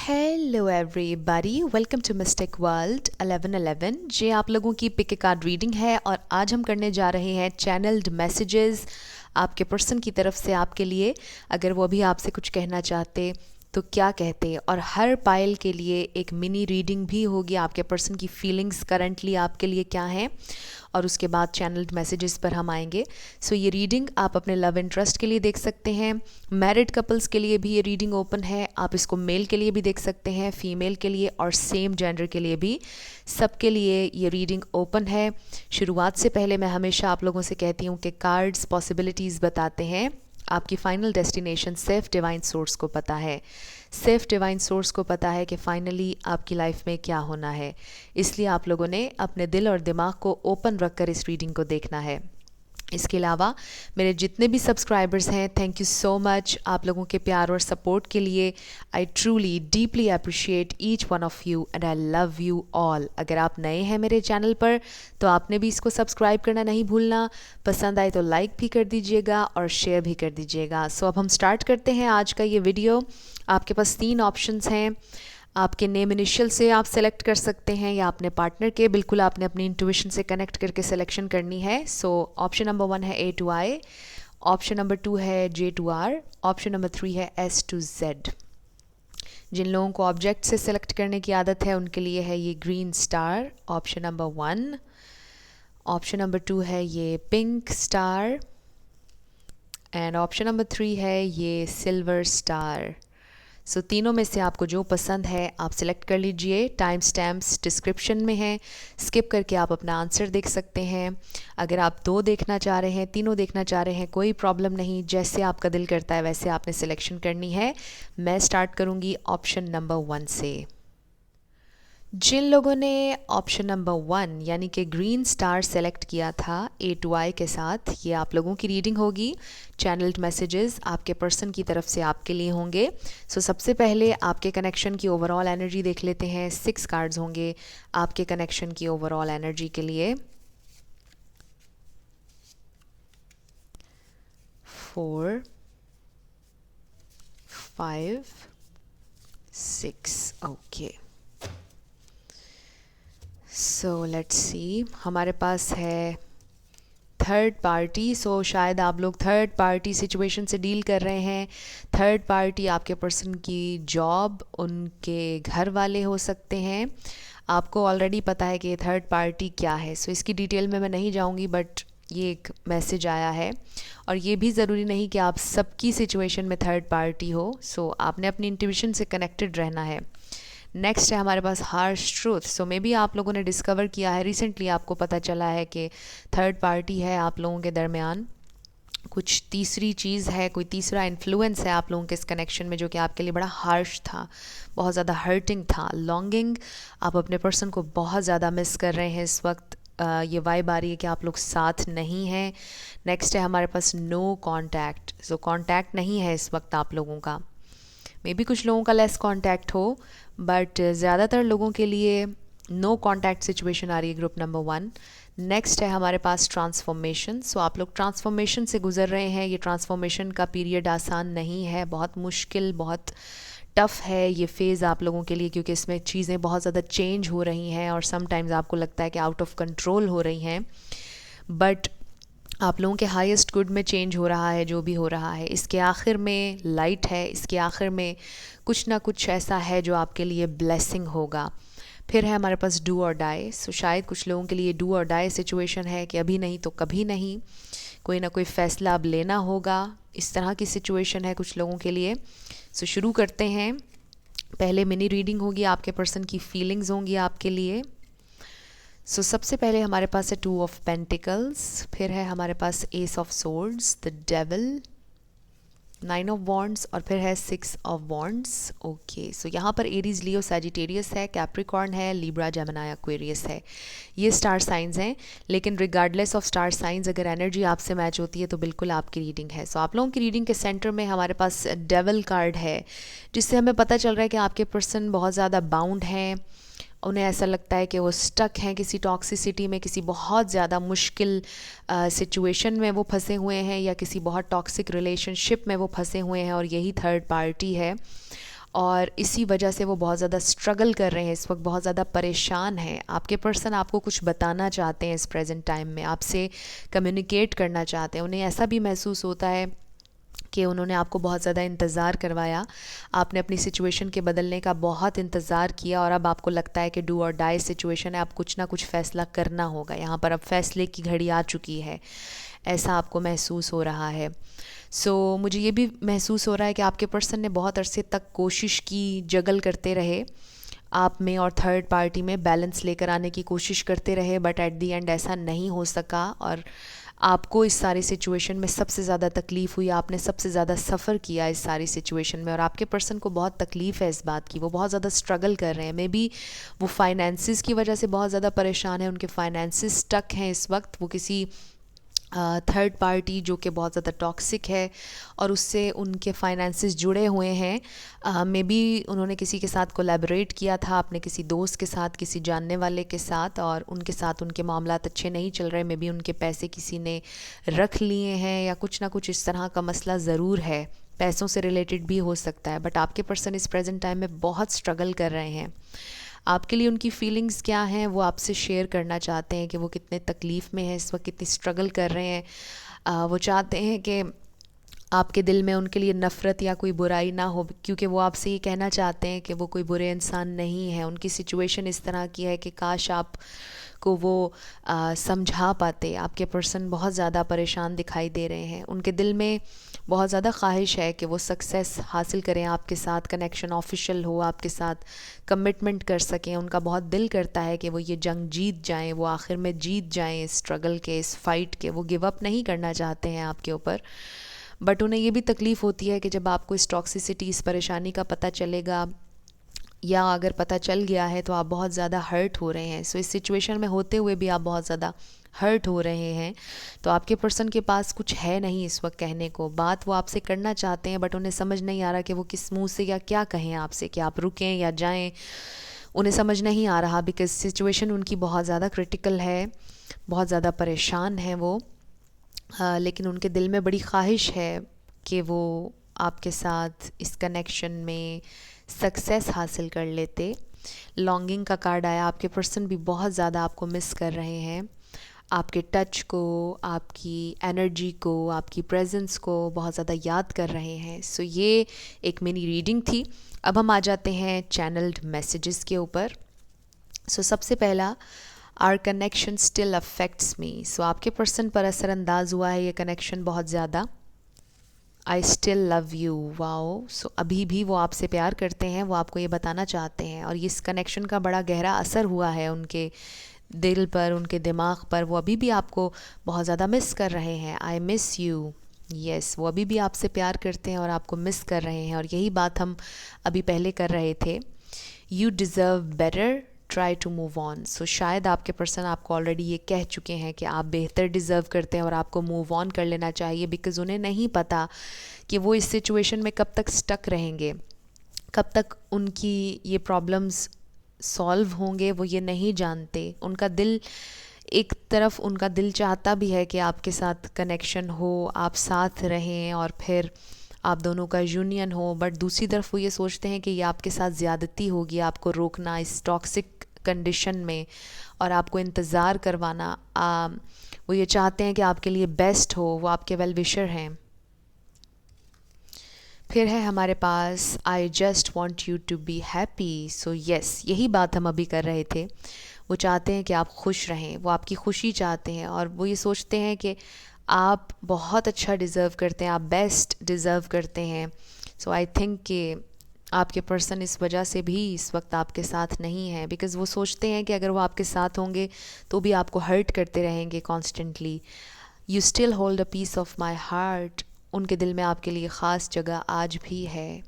Hello everybody, welcome to mistake world 1111। ये आप लोगों की पिक ए कार्ड रीडिंग है और आज हम करने जा रहे हैं चैनल्ड मैसेजेस आपके पर्सन की तरफ से आपके लिए। अगर वो अभी आपसे कुछ कहना चाहते तो क्या कहते, और हर पाइल के लिए एक मिनी रीडिंग भी होगी, आपके पर्सन की फीलिंग्स करंटली आपके लिए क्या हैं, और उसके बाद चैनल्ड मैसेजेस पर हम आएंगे। सो ये रीडिंग आप अपने लव इंटरेस्ट के लिए देख सकते हैं, मैरिड कपल्स के लिए भी ये रीडिंग ओपन है, आप इसको मेल के लिए भी देख सकते हैं, फीमेल के लिए और सेम जेंडर के लिए भी, सबके लिए ये रीडिंग ओपन है। शुरुआत से पहले मैं हमेशा आप लोगों से कहती हूँ कि कार्ड्स पॉसिबिलिटीज़ बताते हैं, आपकी फाइनल डेस्टिनेशन सिर्फ डिवाइन सोर्स को पता है। सिर्फ डिवाइन सोर्स को पता है कि फाइनली आपकी लाइफ में क्या होना है, इसलिए आप लोगों ने अपने दिल और दिमाग को ओपन रखकर इस रीडिंग को देखना है। इसके अलावा मेरे जितने भी सब्सक्राइबर्स हैं, थैंक यू सो मच आप लोगों के प्यार और सपोर्ट के लिए। I truly deeply appreciate each one of you and I love you all. अगर आप नए हैं मेरे चैनल पर तो आपने भी इसको सब्सक्राइब करना नहीं भूलना, पसंद आए तो लाइक भी कर दीजिएगा और शेयर भी कर दीजिएगा। सो अब हम स्टार्ट करते हैं आज का ये वीडियो। आपके पास 3 ऑप्शंस हैं, आपके नेम इनिशियल से आप सेलेक्ट कर सकते हैं या अपने पार्टनर के, बिल्कुल आपने अपनी इंट्यूशन से कनेक्ट करके सिलेक्शन करनी है। सो ऑप्शन नंबर 1 है A to I, option number 2 है J to R, option number 3 है S to Z। जिन लोगों को ऑब्जेक्ट से सेलेक्ट करने की आदत है उनके लिए है ये green star, option number 1, option number 2 है ये pink star and option number 3 है ये सिल्वर स्टार। सो तीनों में से आपको जो पसंद है आप सिलेक्ट कर लीजिए। टाइम स्टैम्प्स डिस्क्रिप्शन में है, स्किप करके आप अपना आंसर देख सकते हैं। अगर आप 2 देखना चाह रहे हैं, 3 देखना चाह रहे हैं, कोई प्रॉब्लम नहीं, जैसे आपका दिल करता है वैसे आपने सिलेक्शन करनी है। मैं स्टार्ट करूँगी ऑप्शन नंबर 1 से। जिन लोगों ने ऑप्शन नंबर 1 यानी कि ग्रीन स्टार सेलेक्ट किया था A to I के साथ, ये आप लोगों की रीडिंग होगी। चैनल्ड मैसेजेस आपके पर्सन की तरफ से आपके लिए होंगे। सो सबसे पहले आपके कनेक्शन की ओवरऑल एनर्जी देख लेते हैं। 6 कार्ड्स होंगे आपके कनेक्शन की ओवरऑल एनर्जी के लिए। 4 5 6 ओके। सो लेट्स सी, हमारे पास है थर्ड पार्टी। सो शायद आप लोग थर्ड पार्टी सिचुएशन से डील कर रहे हैं। थर्ड पार्टी आपके पर्सन की जॉब, उनके घर वाले हो सकते हैं। आपको ऑलरेडी पता है कि थर्ड पार्टी क्या है, सो इसकी डिटेल में मैं नहीं जाऊंगी, बट ये एक मैसेज आया है। और ये भी ज़रूरी नहीं कि आप सबकी सिचुएशन में थर्ड पार्टी हो। सो आपने अपनी इंट्यूशन से कनेक्टेड रहना है। नेक्स्ट है हमारे पास harsh truth. So maybe आप लोगों ने डिस्कवर किया है, रिसेंटली आपको पता चला है कि थर्ड पार्टी है आप लोगों के दरमियान, कुछ तीसरी चीज़ है, कोई तीसरा इन्फ्लुएंस है आप लोगों के इस कनेक्शन में, जो कि आपके लिए बड़ा हार्श था, बहुत ज़्यादा हर्टिंग था, लॉन्गिंग। आप अपने पर्सन को बहुत ज़्यादा मिस कर रहे हैं इस वक्त। ये वाइब आ रही है कि आप लोग साथ नहीं हैं। नेक्स्ट है हमारे पास नो कॉन्टैक्ट। सो कॉन्टैक्ट नहीं है इस वक्त आप लोगों का। मे बी कुछ लोगों का लेस कांटेक्ट हो, बट ज़्यादातर लोगों के लिए नो कांटेक्ट सिचुएशन आ रही है, ग्रुप नंबर 1। नेक्स्ट है हमारे पास ट्रांसफॉर्मेशन। सो आप लोग ट्रांसफॉर्मेशन से गुजर रहे हैं। ये ट्रांसफॉर्मेशन का पीरियड आसान नहीं है, बहुत मुश्किल, बहुत टफ़ है ये फेज़ आप लोगों के लिए, क्योंकि इसमें चीज़ें बहुत ज़्यादा चेंज हो रही हैं और समटाइम्स आपको लगता है कि आउट ऑफ कंट्रोल हो रही हैं, बट आप लोगों के हाईएस्ट गुड में चेंज हो रहा है। जो भी हो रहा है इसके आखिर में लाइट है, इसके आखिर में कुछ ना कुछ ऐसा है जो आपके लिए ब्लेसिंग होगा। फिर है हमारे पास डू और डाई। सो शायद कुछ लोगों के लिए डू और डाई सिचुएशन है कि अभी नहीं तो कभी नहीं, कोई ना कोई फ़ैसला अब लेना होगा, इस तरह की सिचुएशन है कुछ लोगों के लिए। सो शुरू करते हैं। पहले मिनी रीडिंग होगी, आपके पर्सन की फीलिंग्स होंगी आपके लिए। सो सबसे पहले हमारे पास है 2 ऑफ पेंटिकल्स, फिर है हमारे पास ace of swords, the devil, 9 of wands और फिर है 6 ऑफ वॉन्ड्स। ओके, सो यहाँ पर एरीज, लियो, सैजिटेरियस है, कैप्रिकॉर्न है, लिब्रा, जेमिनी, एक्वेरियस है। ये स्टार साइंस हैं, लेकिन रिगार्डलेस ऑफ स्टार साइंस अगर एनर्जी आपसे मैच होती है तो बिल्कुल आपकी रीडिंग है। सो आप लोगों की रीडिंग के सेंटर में हमारे पास डेविल कार्ड है, जिससे हमें पता चल रहा है कि आपके पर्सन बहुत ज़्यादा बाउंड हैं। उन्हें ऐसा लगता है कि वो स्टक हैं किसी टॉक्सिसिटी में, किसी बहुत ज़्यादा मुश्किल सिचुएशन में वो फंसे हुए हैं, या किसी बहुत टॉक्सिक रिलेशनशिप में वो फंसे हुए हैं, और यही थर्ड पार्टी है। और इसी वजह से वो बहुत ज़्यादा स्ट्रगल कर रहे हैं इस वक्त, बहुत ज़्यादा परेशान हैं। आपके पर्सन आपको कुछ बताना चाहते हैं इस प्रेजेंट टाइम में, आपसे कम्युनिकेट करना चाहते हैं। उन्हें ऐसा भी महसूस होता है कि उन्होंने आपको बहुत ज़्यादा इंतज़ार करवाया, आपने अपनी सिचुएशन के बदलने का बहुत इंतज़ार किया और अब आपको लगता है कि डू और डाई सिचुएशन है, अब कुछ ना कुछ फ़ैसला करना होगा। यहाँ पर अब फ़ैसले की घड़ी आ चुकी है, ऐसा आपको महसूस हो रहा है। मुझे ये भी महसूस हो रहा है कि आपके पर्सन ने बहुत अरसे तक कोशिश की, जगल करते रहे, आप में और थर्ड पार्टी में बैलेंस लेकर आने की कोशिश करते रहे, बट एट दी एंड ऐसा नहीं हो सका और आपको इस सारी सिचुएशन में सबसे ज़्यादा तकलीफ़ हुई, आपने सबसे ज़्यादा सफ़र किया इस सारी सिचुएशन में और आपके पर्सन को बहुत तकलीफ़ है इस बात की, वो बहुत ज़्यादा स्ट्रगल कर रहे हैं। मे बी वो फाइनेंसिस की वजह से बहुत ज़्यादा परेशान है, उनके फाइनेंसिस स्टक हैं इस वक्त, वो किसी थर्ड पार्टी जो कि बहुत ज़्यादा टॉक्सिक है और उससे उनके फाइनेंसिस जुड़े हुए हैं। मे बी उन्होंने किसी के साथ कोलैबोरेट किया था, अपने किसी दोस्त के साथ, किसी जानने वाले के साथ, और उनके साथ उनके मामलात अच्छे नहीं चल रहे। मे बी उनके पैसे किसी ने रख लिए हैं या कुछ ना कुछ इस तरह का मसला ज़रूर है, पैसों से रिलेटेड भी हो सकता है। बट आपके पर्सन इस प्रेजेंट टाइम में बहुत स्ट्रगल कर रहे हैं। आपके लिए उनकी फ़ीलिंग्स क्या हैं वो आपसे शेयर करना चाहते हैं कि वो कितने तकलीफ़ में हैं इस वक्त, कितनी स्ट्रगल कर रहे हैं। वो चाहते हैं कि आपके दिल में उनके लिए नफ़रत या कोई बुराई ना हो, क्योंकि वो आपसे ये कहना चाहते हैं कि वो कोई बुरे इंसान नहीं है। उनकी सिचुएशन इस तरह की है कि काश आप को वो समझा पाते। आपके पर्सन बहुत ज़्यादा परेशान दिखाई दे रहे हैं, उनके दिल में बहुत ज़्यादा ख्वाहिश है कि वो सक्सेस हासिल करें, आपके साथ कनेक्शन ऑफिशियल हो, आपके साथ कमिटमेंट कर सकें। उनका बहुत दिल करता है कि वो ये जंग जीत जाएं, वो आखिर में जीत जाएं इस स्ट्रगल के, इस फ़ाइट के। वो गिव अप नहीं करना चाहते हैं आपके ऊपर, बट उन्हें ये भी तकलीफ़ होती है कि जब आपको इस टॉक्सिसिटी, इस परेशानी का पता चलेगा या अगर पता चल गया है तो आप बहुत ज़्यादा हर्ट हो रहे हैं। इस सिचुएशन में होते हुए भी आप बहुत ज़्यादा हर्ट हो रहे हैं। तो आपके पर्सन के पास कुछ है नहीं इस वक्त कहने को, बात वो आपसे करना चाहते हैं बट उन्हें समझ नहीं आ रहा कि वो किस मुंह से या क्या कहें आपसे, कि आप रुकें या जाएं। उन्हें समझ नहीं आ रहा बिकॉज़ सिचुएशन उनकी बहुत ज़्यादा क्रिटिकल है, बहुत ज़्यादा परेशान हैं वो। लेकिन उनके दिल में बड़ी ख्वाहिश है कि वो आपके साथ इस कनेक्शन में सक्सेस हासिल कर लेते। लॉन्गिंग का कार्ड आया, आपके पर्सन भी बहुत ज़्यादा आपको मिस कर रहे हैं, आपके टच को, आपकी एनर्जी को, आपकी प्रेजेंस को बहुत ज़्यादा याद कर रहे हैं। ये एक मिनी रीडिंग थी। अब हम आ जाते हैं चैनल्ड मैसेजेस के ऊपर। सबसे पहला, our connection still affects me. आपके पर्सन पर असरअंदाज हुआ है ये कनेक्शन बहुत ज़्यादा। I still love you, wow. अभी भी वो आपसे प्यार करते हैं, वो आपको ये बताना चाहते हैं और इस कनेक्शन का बड़ा गहरा असर हुआ है उनके दिल पर, उनके दिमाग पर। वो अभी भी आपको बहुत ज़्यादा मिस कर रहे हैं। आई मिस यू, यस। वो अभी भी आपसे प्यार करते हैं और आपको मिस कर रहे हैं और यही बात हम अभी पहले कर रहे थे। You deserve better, try to move on. शायद आपके पर्सन आपको ऑलरेडी ये कह चुके हैं कि आप बेहतर डिज़र्व करते हैं और आपको मूव ऑन कर लेना चाहिए, बिकॉज़ उन्हें नहीं पता कि वो इस सिचुएशन में कब तक स्टक रहेंगे, कब तक उनकी ये प्रॉब्लम्स सॉल्व होंगे, वो ये नहीं जानते। उनका दिल, एक तरफ उनका दिल चाहता भी है कि आपके साथ कनेक्शन हो, आप साथ रहें और फिर आप दोनों का यूनियन हो, बट दूसरी तरफ वो ये सोचते हैं कि ये आपके साथ ज़्यादती होगी, आपको रोकना इस टॉक्सिक कंडीशन में और आपको इंतज़ार करवाना। वो ये चाहते हैं कि आपके लिए बेस्ट हो, वो आपके वेल विशर हैं। फिर है हमारे पास I just want you to be happy. Yes, यही बात हम अभी कर रहे थे। वो चाहते हैं कि आप खुश रहें, वो आपकी खुशी चाहते हैं और वो ये सोचते हैं कि आप बहुत अच्छा डिज़र्व करते हैं, आप बेस्ट डिज़र्व करते हैं। आई थिंक कि आपके पर्सन इस वजह से भी इस वक्त आपके साथ नहीं है, बिकॉज़ वो सोचते हैं कि अगर वो आपके साथ होंगे तो भी आपको हर्ट करते रहेंगे constantly. You still hold a piece of my heart. उनके दिल में आपके लिए ख़ास जगह आज भी है,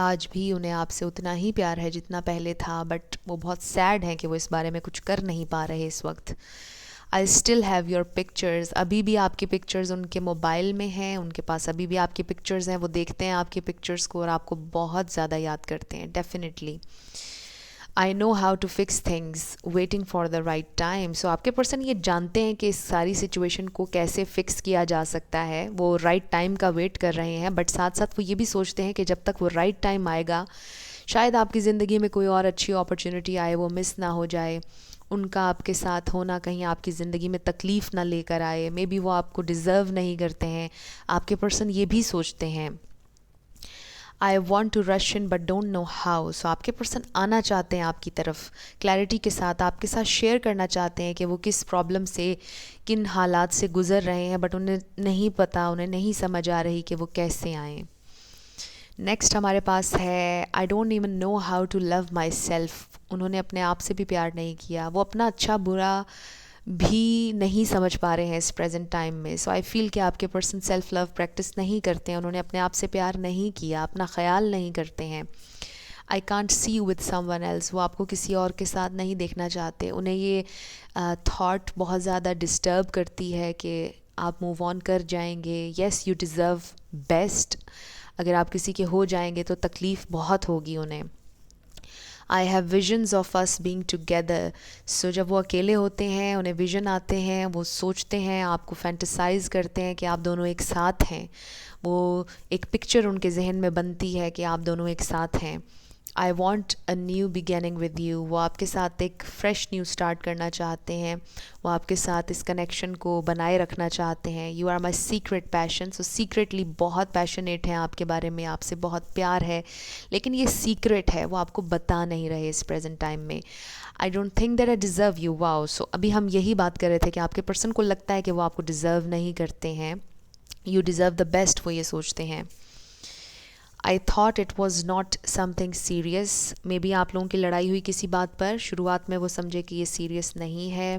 आज भी उन्हें आपसे उतना ही प्यार है जितना पहले था, बट वो बहुत सैड हैं कि वो इस बारे में कुछ कर नहीं पा रहे इस वक्त। I still have your pictures. अभी भी आपकी पिक्चर्स उनके मोबाइल में हैं, उनके पास अभी भी आपकी पिक्चर्स हैं, वो देखते हैं आपकी पिक्चर्स को और आपको बहुत ज़्यादा याद करते हैं definitely. I know how to fix things waiting for the right time. So आपके पर्सन ये जानते हैं कि इस सारी सिचुएशन को कैसे फिक्स किया जा सकता है, वो राइट टाइम का वेट कर रहे हैं, बट साथ साथ वो ये भी सोचते हैं कि जब तक वो राइट टाइम आएगा शायद आपकी ज़िंदगी में कोई और अच्छी अपॉर्चुनिटी आए, वो मिस ना हो जाए, उनका आपके साथ होना कहीं आपकी ज़िंदगी में तकलीफ़ ना लेकर आए, मे बी वो आपको डिज़र्व नहीं करते हैं। आपके पर्सन ये भी सोचते हैं। I want to rush in but don't know how. So आपके पर्सन आना चाहते हैं आपकी तरफ, क्लैरिटी के साथ आपके साथ शेयर करना चाहते हैं कि वो किस प्रॉब्लम से, किन हालात से गुज़र रहे हैं, बट उन्हें नहीं पता, उन्हें नहीं समझ आ रही कि वो कैसे आएँ। नेक्स्ट हमारे पास है I don't even know how to love my myself अपने आप से भी प्यार नहीं किया, वो अपना अच्छा बुरा भी नहीं समझ पा रहे हैं इस प्रेजेंट टाइम में। सो आई फील कि आपके पर्सन सेल्फ लव प्रैक्टिस नहीं करते हैं, उन्होंने अपने आप से प्यार नहीं किया, अपना ख्याल नहीं करते हैं। I can't see you with someone else. वो आपको किसी और के साथ नहीं देखना चाहते। उन्हें ये थॉट बहुत ज़्यादा डिस्टर्ब करती है कि आप मूव ऑन कर जाएंगे। येस यू डिज़र्व बेस्ट, अगर आप किसी के हो जाएंगे तो तकलीफ़ बहुत होगी उन्हें। I have visions of us being together. So जब वो अकेले होते हैं, उन्हें विजन आते हैं, वो सोचते हैं, आपको फैंटेसाइज करते हैं कि आप दोनों एक साथ हैं। वो एक पिक्चर उनके जहन में बनती है कि आप दोनों एक साथ हैं। I want a new beginning with you. वो आपके साथ एक फ़्रेश न्यू स्टार्ट करना चाहते हैं, वो आपके साथ इस कनेक्शन को बनाए रखना चाहते हैं। You are my secret passion. So secretly बहुत पैशनेट हैं आपके बारे में, आपसे बहुत प्यार है, लेकिन ये सीक्रेट है, वो आपको बता नहीं रहे इस प्रेजेंट टाइम में। I don't think that I deserve you. Wow. So अभी हम यही बात कर रहे थे कि आपके पर्सन को लगता है कि वो आपको डिज़र्व नहीं करते हैं, यू डिज़र्व द बेस्ट, वो ये सोचते हैं। I thought it was not something serious. May be आप लोगों की लड़ाई हुई किसी बात पर, शुरुआत में वो समझे कि ये सीरियस नहीं है।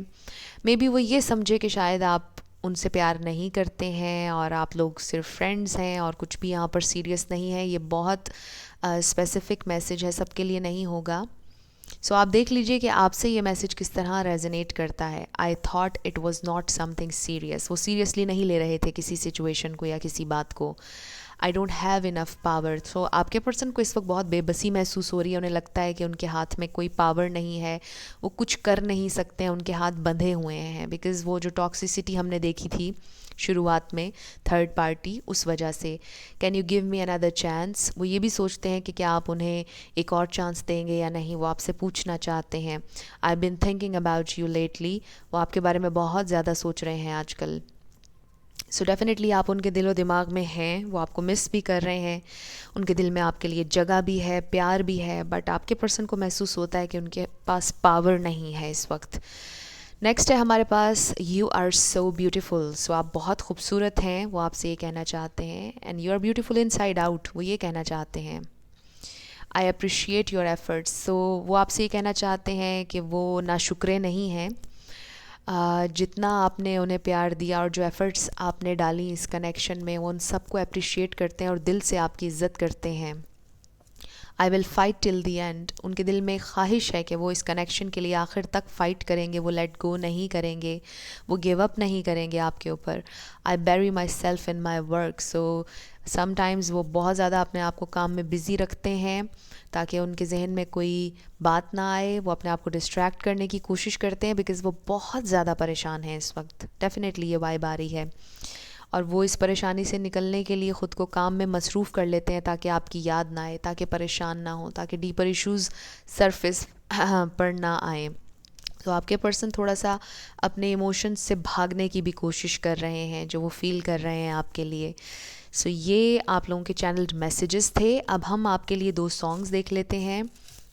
मे बी वो ये समझे कि शायद आप उनसे प्यार नहीं करते हैं और आप लोग सिर्फ फ्रेंड्स हैं और कुछ भी यहाँ पर सीरियस नहीं है। ये बहुत स्पेसिफिक मैसेज है, सबके लिए नहीं होगा। सो आप देख लीजिए कि आपसे ये मैसेज किस तरह रेजोनेट करता है। I thought it was not something serious. वो सीरियसली नहीं ले रहे थे किसी सिचुएशन को या किसी बात को। I don't have enough power. So आपके पर्सन को इस वक्त बहुत बेबसी महसूस हो रही है, उन्हें लगता है कि उनके हाथ में कोई पावर नहीं है, वो कुछ कर नहीं सकते हैं, उनके हाथ बंधे हुए हैं। बिकॉज़ वो जो टॉक्सिसिटी हमने देखी थी शुरुआत में, थर्ड पार्टी, उस वजह से। Can you give me another chance. वो ये भी सोचते हैं कि क्या आप उन्हें एक और चांस देंगे या नहीं, वो आपसे पूछना चाहते हैं। I been thinking about you lately. वो आपके बारे में बहुत ज़्यादा सोच रहे हैं आजकल। सो डेफिनेटली आप उनके दिलो दिमाग में हैं, वो आपको मिस भी कर रहे हैं, उनके दिल में आपके लिए जगह भी है, प्यार भी है, बट आपके पर्सन को महसूस होता है कि उनके पास पावर नहीं है इस वक्त। नेक्स्ट है हमारे पास यू आर सो ब्यूटीफुल। सो आप बहुत खूबसूरत हैं, वो आपसे ये कहना चाहते हैं। And you are beautiful inside out, वो ये कहना चाहते हैं। I appreciate your efforts. So वो आपसे ये कहना चाहते हैं कि वो नाशुक्रे नहीं हैं। जितना आपने उन्हें प्यार दिया और जो एफ़र्ट्स आपने डाली इस कनेक्शन में, वो उन सबको अप्रिशिएट करते हैं और दिल से आपकी इज़्ज़त करते हैं। I will fight till the and. उनके दिल में ख्वाहिश है कि वो इस कनेक्शन के लिए आखिर तक फ़ाइट करेंगे, वो लेट गो नहीं करेंगे, वो गिव अप नहीं करेंगे आपके ऊपर। I bury myself in my work. So sometimes वो बहुत ज़्यादा अपने आप को काम में बिज़ी रखते हैं ताकि उनके जहन में कोई बात ना आए। वो अपने आप को डिस्ट्रैक्ट करने की कोशिश करते हैं बिकॉज़ वो बहुत ज़्यादा परेशान हैं इस वक्त। डेफिनेटली ये वाइब आ रही है और वो इस परेशानी से निकलने के लिए ख़ुद को काम में मसरूफ़ कर लेते हैं ताकि आपकी याद ना आए, ताकि परेशान ना हो, ताकि डीपर इश्यूज़ सरफेस पर ना आए। तो आपके पर्सन थोड़ा सा अपने इमोशंस से भागने की भी कोशिश कर रहे हैं जो वो फ़ील कर रहे हैं आपके लिए। सो ये आप लोगों के चैनल मैसेजेस थे। अब हम आपके लिए 2 सॉन्ग्स देख लेते हैं,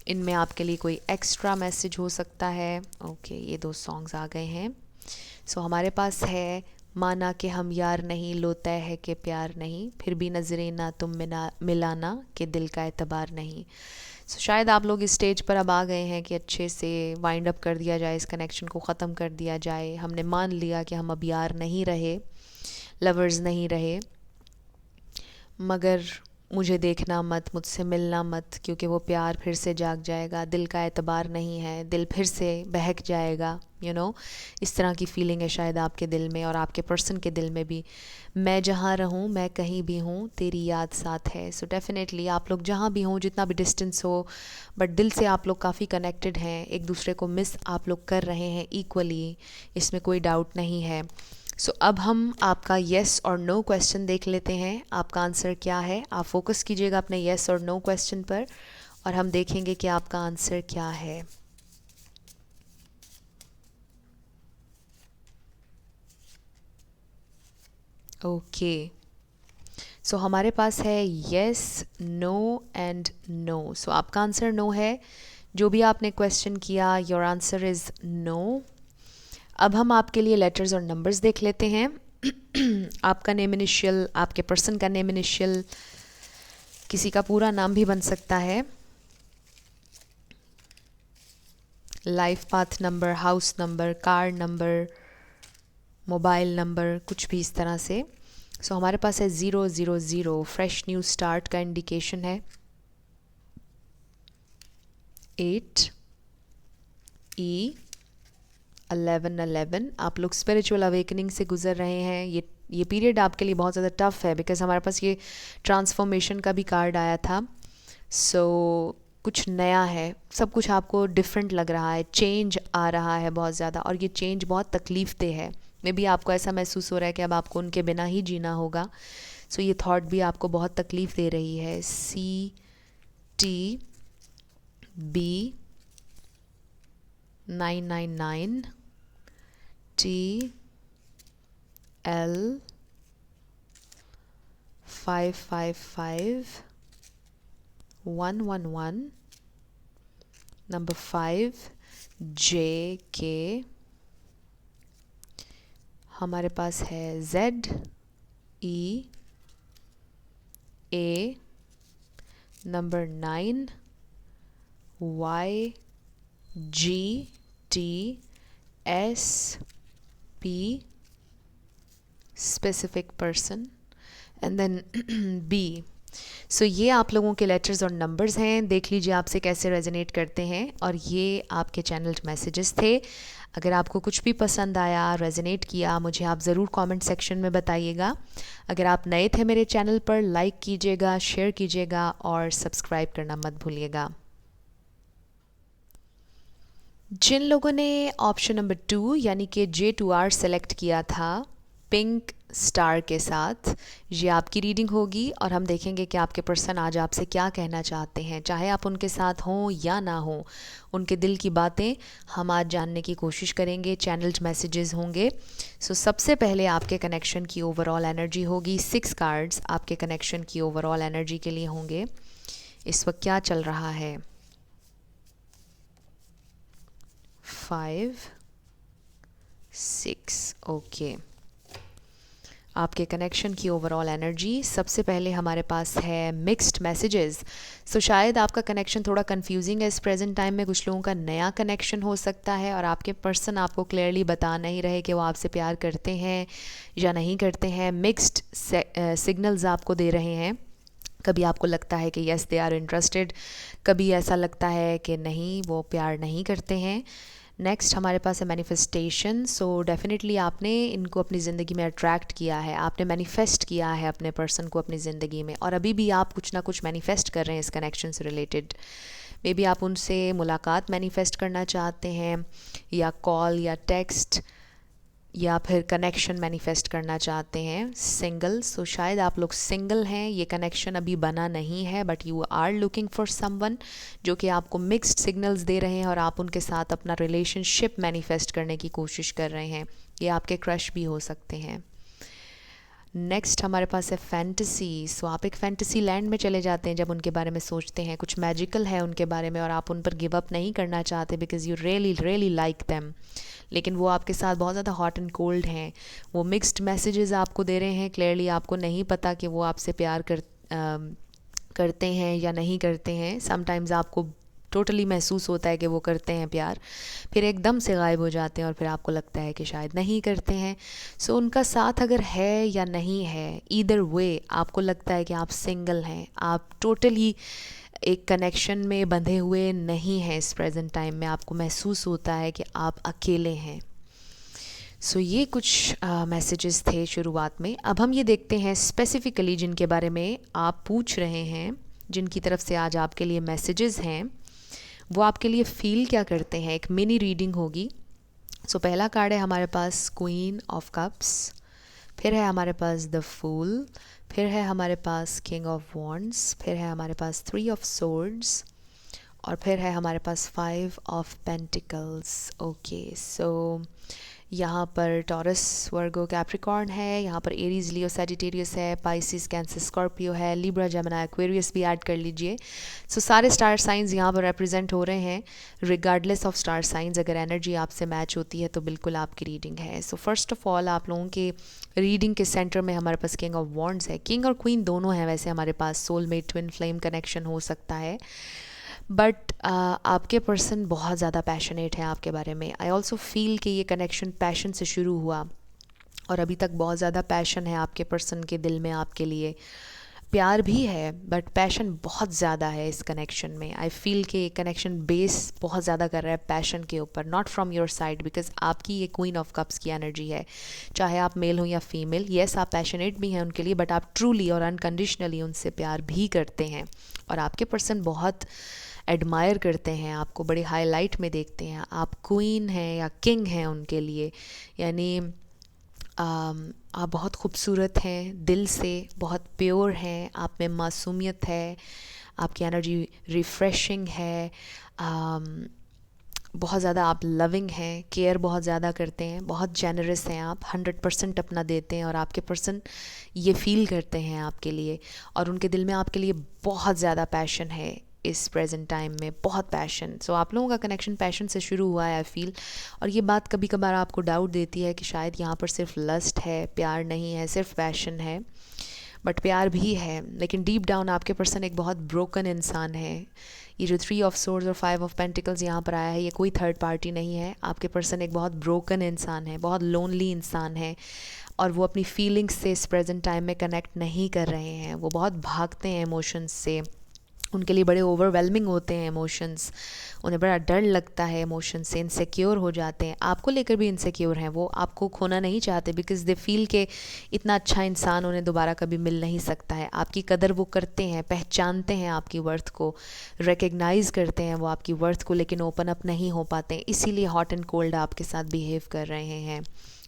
इनमें आपके लिए कोई एक्स्ट्रा मैसेज हो सकता है। ओके, ये 2 सॉन्ग्स आ गए हैं। सो हमारे पास है माना कि हम यार नहीं, लो तय है कि प्यार नहीं, फिर भी नज़रें ना तुम मिलाना कि दिल का एतबार नहीं। सो शायद आप लोग इस स्टेज पर अब आ गए हैं कि अच्छे से वाइंड अप कर दिया जाए, इस कनेक्शन को ख़त्म कर दिया जाए। हमने मान लिया कि हम अब यार नहीं रहे, लवर्स नहीं रहे, मगर मुझे देखना मत, मुझसे मिलना मत, क्योंकि वो प्यार फिर से जाग जाएगा, दिल का एतबार नहीं है, दिल फिर से बहक जाएगा, इस तरह की फीलिंग है शायद आपके दिल में और आपके पर्सन के दिल में भी। मैं जहाँ रहूँ, मैं कहीं भी हूँ, तेरी याद साथ है। सो डेफिनेटली आप लोग जहाँ भी हों, जितना भी डिस्टेंस हो, बट दिल से आप लोग काफ़ी कनेक्टेड हैं, एक दूसरे को मिस आप लोग कर रहे हैं इक्वली, इसमें कोई डाउट नहीं है। सो अब हम आपका येस और नो क्वेश्चन देख लेते हैं, आपका आंसर क्या है। आप फोकस कीजिएगा अपने येस और नो क्वेश्चन पर और हम देखेंगे कि आपका आंसर क्या है। ओके, सो हमारे पास है येस, नो एंड नो। सो आपका आंसर नो है। जो भी आपने क्वेश्चन किया, योर आंसर इज़ नो। अब हम आपके लिए लेटर्स और नंबर्स देख लेते हैं। आपका नेम इनिशियल, आपके पर्सन का नेम इनिशियल, किसी का पूरा नाम भी बन सकता है, life path number, house number, car number, mobile number, कुछ भी इस तरह से। सो हमारे पास है 000, फ्रेश न्यू स्टार्ट का इंडिकेशन है। 8 E 11, आप लोग स्पिरिचुअल अवेकनिंग से गुजर रहे हैं। ये पीरियड आपके लिए बहुत ज़्यादा टफ है, बिकॉज हमारे पास ये ट्रांसफॉर्मेशन का भी कार्ड आया था। सो कुछ नया है, सब कुछ आपको डिफरेंट लग रहा है, चेंज आ रहा है बहुत ज़्यादा, और ये चेंज बहुत तकलीफ दे है। मे बी आपको ऐसा महसूस हो रहा है कि अब आपको उनके बिना ही जीना होगा। सो ये थॉट भी आपको बहुत तकलीफ़ दे रही है। CTB 999 TL 555 111 number 5 JK। हमारे पास है ZEA number 9 YGTSP specific person and then B। So ये आप लोगों के लेटर्स और नंबर्स हैं। देख लीजिए आपसे कैसे रेजोनेट करते हैं, और ये आपके चैनल मैसेजेस थे। अगर आपको कुछ भी पसंद आया, रेजोनेट किया, मुझे आप ज़रूर कमेंट सेक्शन में बताइएगा। अगर आप नए थे मेरे चैनल पर, लाइक कीजिएगा, शेयर कीजिएगा और सब्सक्राइब करना मत भूलिएगा। जिन लोगों ने ऑप्शन नंबर 2 यानी कि J2R सेलेक्ट किया था पिंक स्टार के साथ, ये आपकी रीडिंग होगी और हम देखेंगे कि आपके पर्सन आज आपसे क्या कहना चाहते हैं। चाहे आप उनके साथ हों या ना हों, उनके दिल की बातें हम आज जानने की कोशिश करेंगे। चैनल्ड मैसेजेस होंगे। सो सबसे पहले आपके कनेक्शन की ओवरऑल एनर्जी होगी। 6 कार्ड्स आपके कनेक्शन की ओवरऑल एनर्जी के लिए होंगे। इस वक्त क्या चल रहा है? 5 6 ओके। आपके कनेक्शन की ओवरऑल एनर्जी। सबसे पहले हमारे पास है मिक्स्ड मैसेजेस। सो शायद आपका कनेक्शन थोड़ा कंफ्यूजिंग है इस प्रेजेंट टाइम में। कुछ लोगों का नया कनेक्शन हो सकता है और आपके पर्सन आपको क्लियरली बता नहीं रहे कि वो आपसे प्यार करते हैं या नहीं करते हैं। मिक्स्ड सिग्नल्स आपको दे रहे हैं। कभी आपको लगता है कि यस दे आर इंटरेस्टेड, कभी ऐसा लगता है कि नहीं, वो प्यार नहीं करते हैं। नेक्स्ट हमारे पास है मैनिफेस्टेशन। सो डेफिनेटली आपने इनको अपनी ज़िंदगी में अट्रैक्ट किया है, आपने मैनिफेस्ट किया है अपने पर्सन को अपनी ज़िंदगी में, और अभी भी आप कुछ ना कुछ मैनिफेस्ट कर रहे हैं इस कनेक्शन से रिलेटेड। मे बी आप उनसे मुलाकात मैनिफेस्ट करना चाहते हैं, या कॉल या टेक्स्ट, या फिर कनेक्शन मैनिफेस्ट करना चाहते हैं। सिंगल, सो शायद आप लोग सिंगल हैं, ये कनेक्शन अभी बना नहीं है, but you are looking for someone जो कि आपको मिक्स्ड सिग्नल्स दे रहे हैं और आप उनके साथ अपना रिलेशनशिप मैनिफेस्ट करने की कोशिश कर रहे हैं। ये आपके क्रश भी हो सकते हैं। नेक्स्ट हमारे पास है फैंटेसी। सो आप एक फैंटेसी लैंड में चले जाते हैं जब उनके बारे में सोचते हैं। कुछ मैजिकल है उनके बारे में और आप उन पर गिव अप नहीं करना चाहते, because you really really like them, लेकिन वो आपके साथ बहुत ज़्यादा हॉट एंड कोल्ड हैं। वो मिक्स्ड मैसेजेस आपको दे रहे हैं। क्लियरली आपको नहीं पता कि वो आपसे प्यार करते हैं या नहीं करते हैं। समटाइम्स आपको टोटली महसूस होता है कि वो करते हैं प्यार, फिर एकदम से गायब हो जाते हैं और फिर आपको लगता है कि शायद नहीं करते हैं। सो उनका साथ अगर है या नहीं है, ईदर वे आपको लगता है कि आप सिंगल हैं, आप टोटली एक कनेक्शन में बंधे हुए नहीं हैं इस प्रेजेंट टाइम में, आपको महसूस होता है कि आप अकेले हैं। सो ये कुछ मैसेजेस थे शुरुआत में। अब हम ये देखते हैं स्पेसिफ़िकली जिनके बारे में आप पूछ रहे हैं, जिनकी तरफ से आज आपके लिए मैसेजेस हैं, वो आपके लिए फ़ील क्या करते हैं। एक मिनी रीडिंग होगी। सो पहला कार्ड है हमारे पास क्वीन ऑफ कप्स, फिर है हमारे पास द फूल, फिर है हमारे पास किंग ऑफ वॉन्ड्स, फिर है हमारे पास 3 ऑफ सोर्ड्स और फिर है हमारे पास 5 ऑफ पेंटिकल्स। ओके, सो यहाँ पर टॉरस, वर्गो, कैप्रिकॉर्न है, यहाँ पर एरीज, लियो, सैजिटेरियस है, पाइसिस, कैंसर, स्कॉर्पियो है, लिब्रा, जेमिनी, एक्वेरियस भी ऐड कर लीजिए। सो सारे स्टार साइंस यहाँ पर रिप्रेजेंट हो रहे हैं। रिगार्डलेस ऑफ स्टार साइंस, अगर एनर्जी आपसे मैच होती है तो बिल्कुल आपकी रीडिंग है। सो फर्स्ट ऑफ ऑल आप लोगों के रीडिंग के सेंटर में हमारे पास किंग ऑफ वॉन्ड्स है। किंग और क्वीन दोनों हैं वैसे हमारे पास, सोलमेट, ट्विन फ्लेम कनेक्शन हो सकता है, बट आपके पर्सन बहुत ज़्यादा पैशनेट है आपके बारे में। आई ऑल्सो फील कि ये कनेक्शन पैशन से शुरू हुआ और अभी तक बहुत ज़्यादा पैशन है आपके पर्सन के दिल में आपके लिए। प्यार भी है बट पैशन बहुत ज़्यादा है इस कनेक्शन में। आई फील कि कनेक्शन बेस बहुत ज़्यादा कर रहा है पैशन के ऊपर, not from your side, because आपकी ये क्वीन ऑफ कप्स की एनर्जी है। चाहे आप मेल हो या फीमेल, येस आप पैशनेट भी हैं उनके लिए, बट आप ट्रूली और अनकंडीशनली उनसे प्यार भी करते हैं और आपके पर्सन बहुत एडमायर करते हैं आपको, बड़े हाईलाइट में देखते हैं। आप क्वीन हैं या किंग हैं उनके लिए, यानी आप बहुत खूबसूरत हैं दिल से, बहुत प्योर हैं, आप में मासूमियत है, आपकी एनर्जी रिफ़्रेशिंग है, बहुत ज़्यादा आप लविंग हैं, केयर बहुत ज़्यादा करते हैं, बहुत जेनरस हैं आप, 100% अपना देते हैं और आपके पर्सन ये फील करते हैं आपके लिए और उनके दिल में आपके लिए बहुत ज़्यादा पैशन है इस प्रेजेंट टाइम में, बहुत पैशन। सो आप लोगों का कनेक्शन पैशन से शुरू हुआ है आई फील। और ये बात कभी कभार आपको डाउट देती है कि शायद यहाँ पर सिर्फ लस्ट है, प्यार नहीं है, सिर्फ पैशन है, बट प्यार भी है। लेकिन डीप डाउन आपके पर्सन एक बहुत ब्रोकन इंसान है। ये जो 3 ऑफ सोर्ड्स और 5 ऑफ पेंटिकल्स यहाँ पर आया है, ये कोई थर्ड पार्टी नहीं है। आपके पर्सन एक बहुत ब्रोकन इंसान है, बहुत लोनली इंसान है और वो अपनी फीलिंग्स से इस प्रेजेंट टाइम में कनेक्ट नहीं कर रहे हैं। वो बहुत भागते हैं इमोशंस से, उनके लिए बड़े ओवरवेलमिंग होते हैं इमोशंस, उन्हें बड़ा डर लगता है इमोशंस से, इनसिक्योर हो जाते हैं। आपको लेकर भी इनसिक्योर हैं, वो आपको खोना नहीं चाहते बिकॉज दे फील के इतना अच्छा इंसान उन्हें दोबारा कभी मिल नहीं सकता है। आपकी कदर वो करते हैं, पहचानते हैं आपकी वर्थ को, रिकग्नाइज़ करते हैं वो आपकी वर्थ को, लेकिन ओपन अप नहीं हो पाते हैं, इसीलिए हॉट एंड कोल्ड आपके साथ बिहेव कर रहे हैं।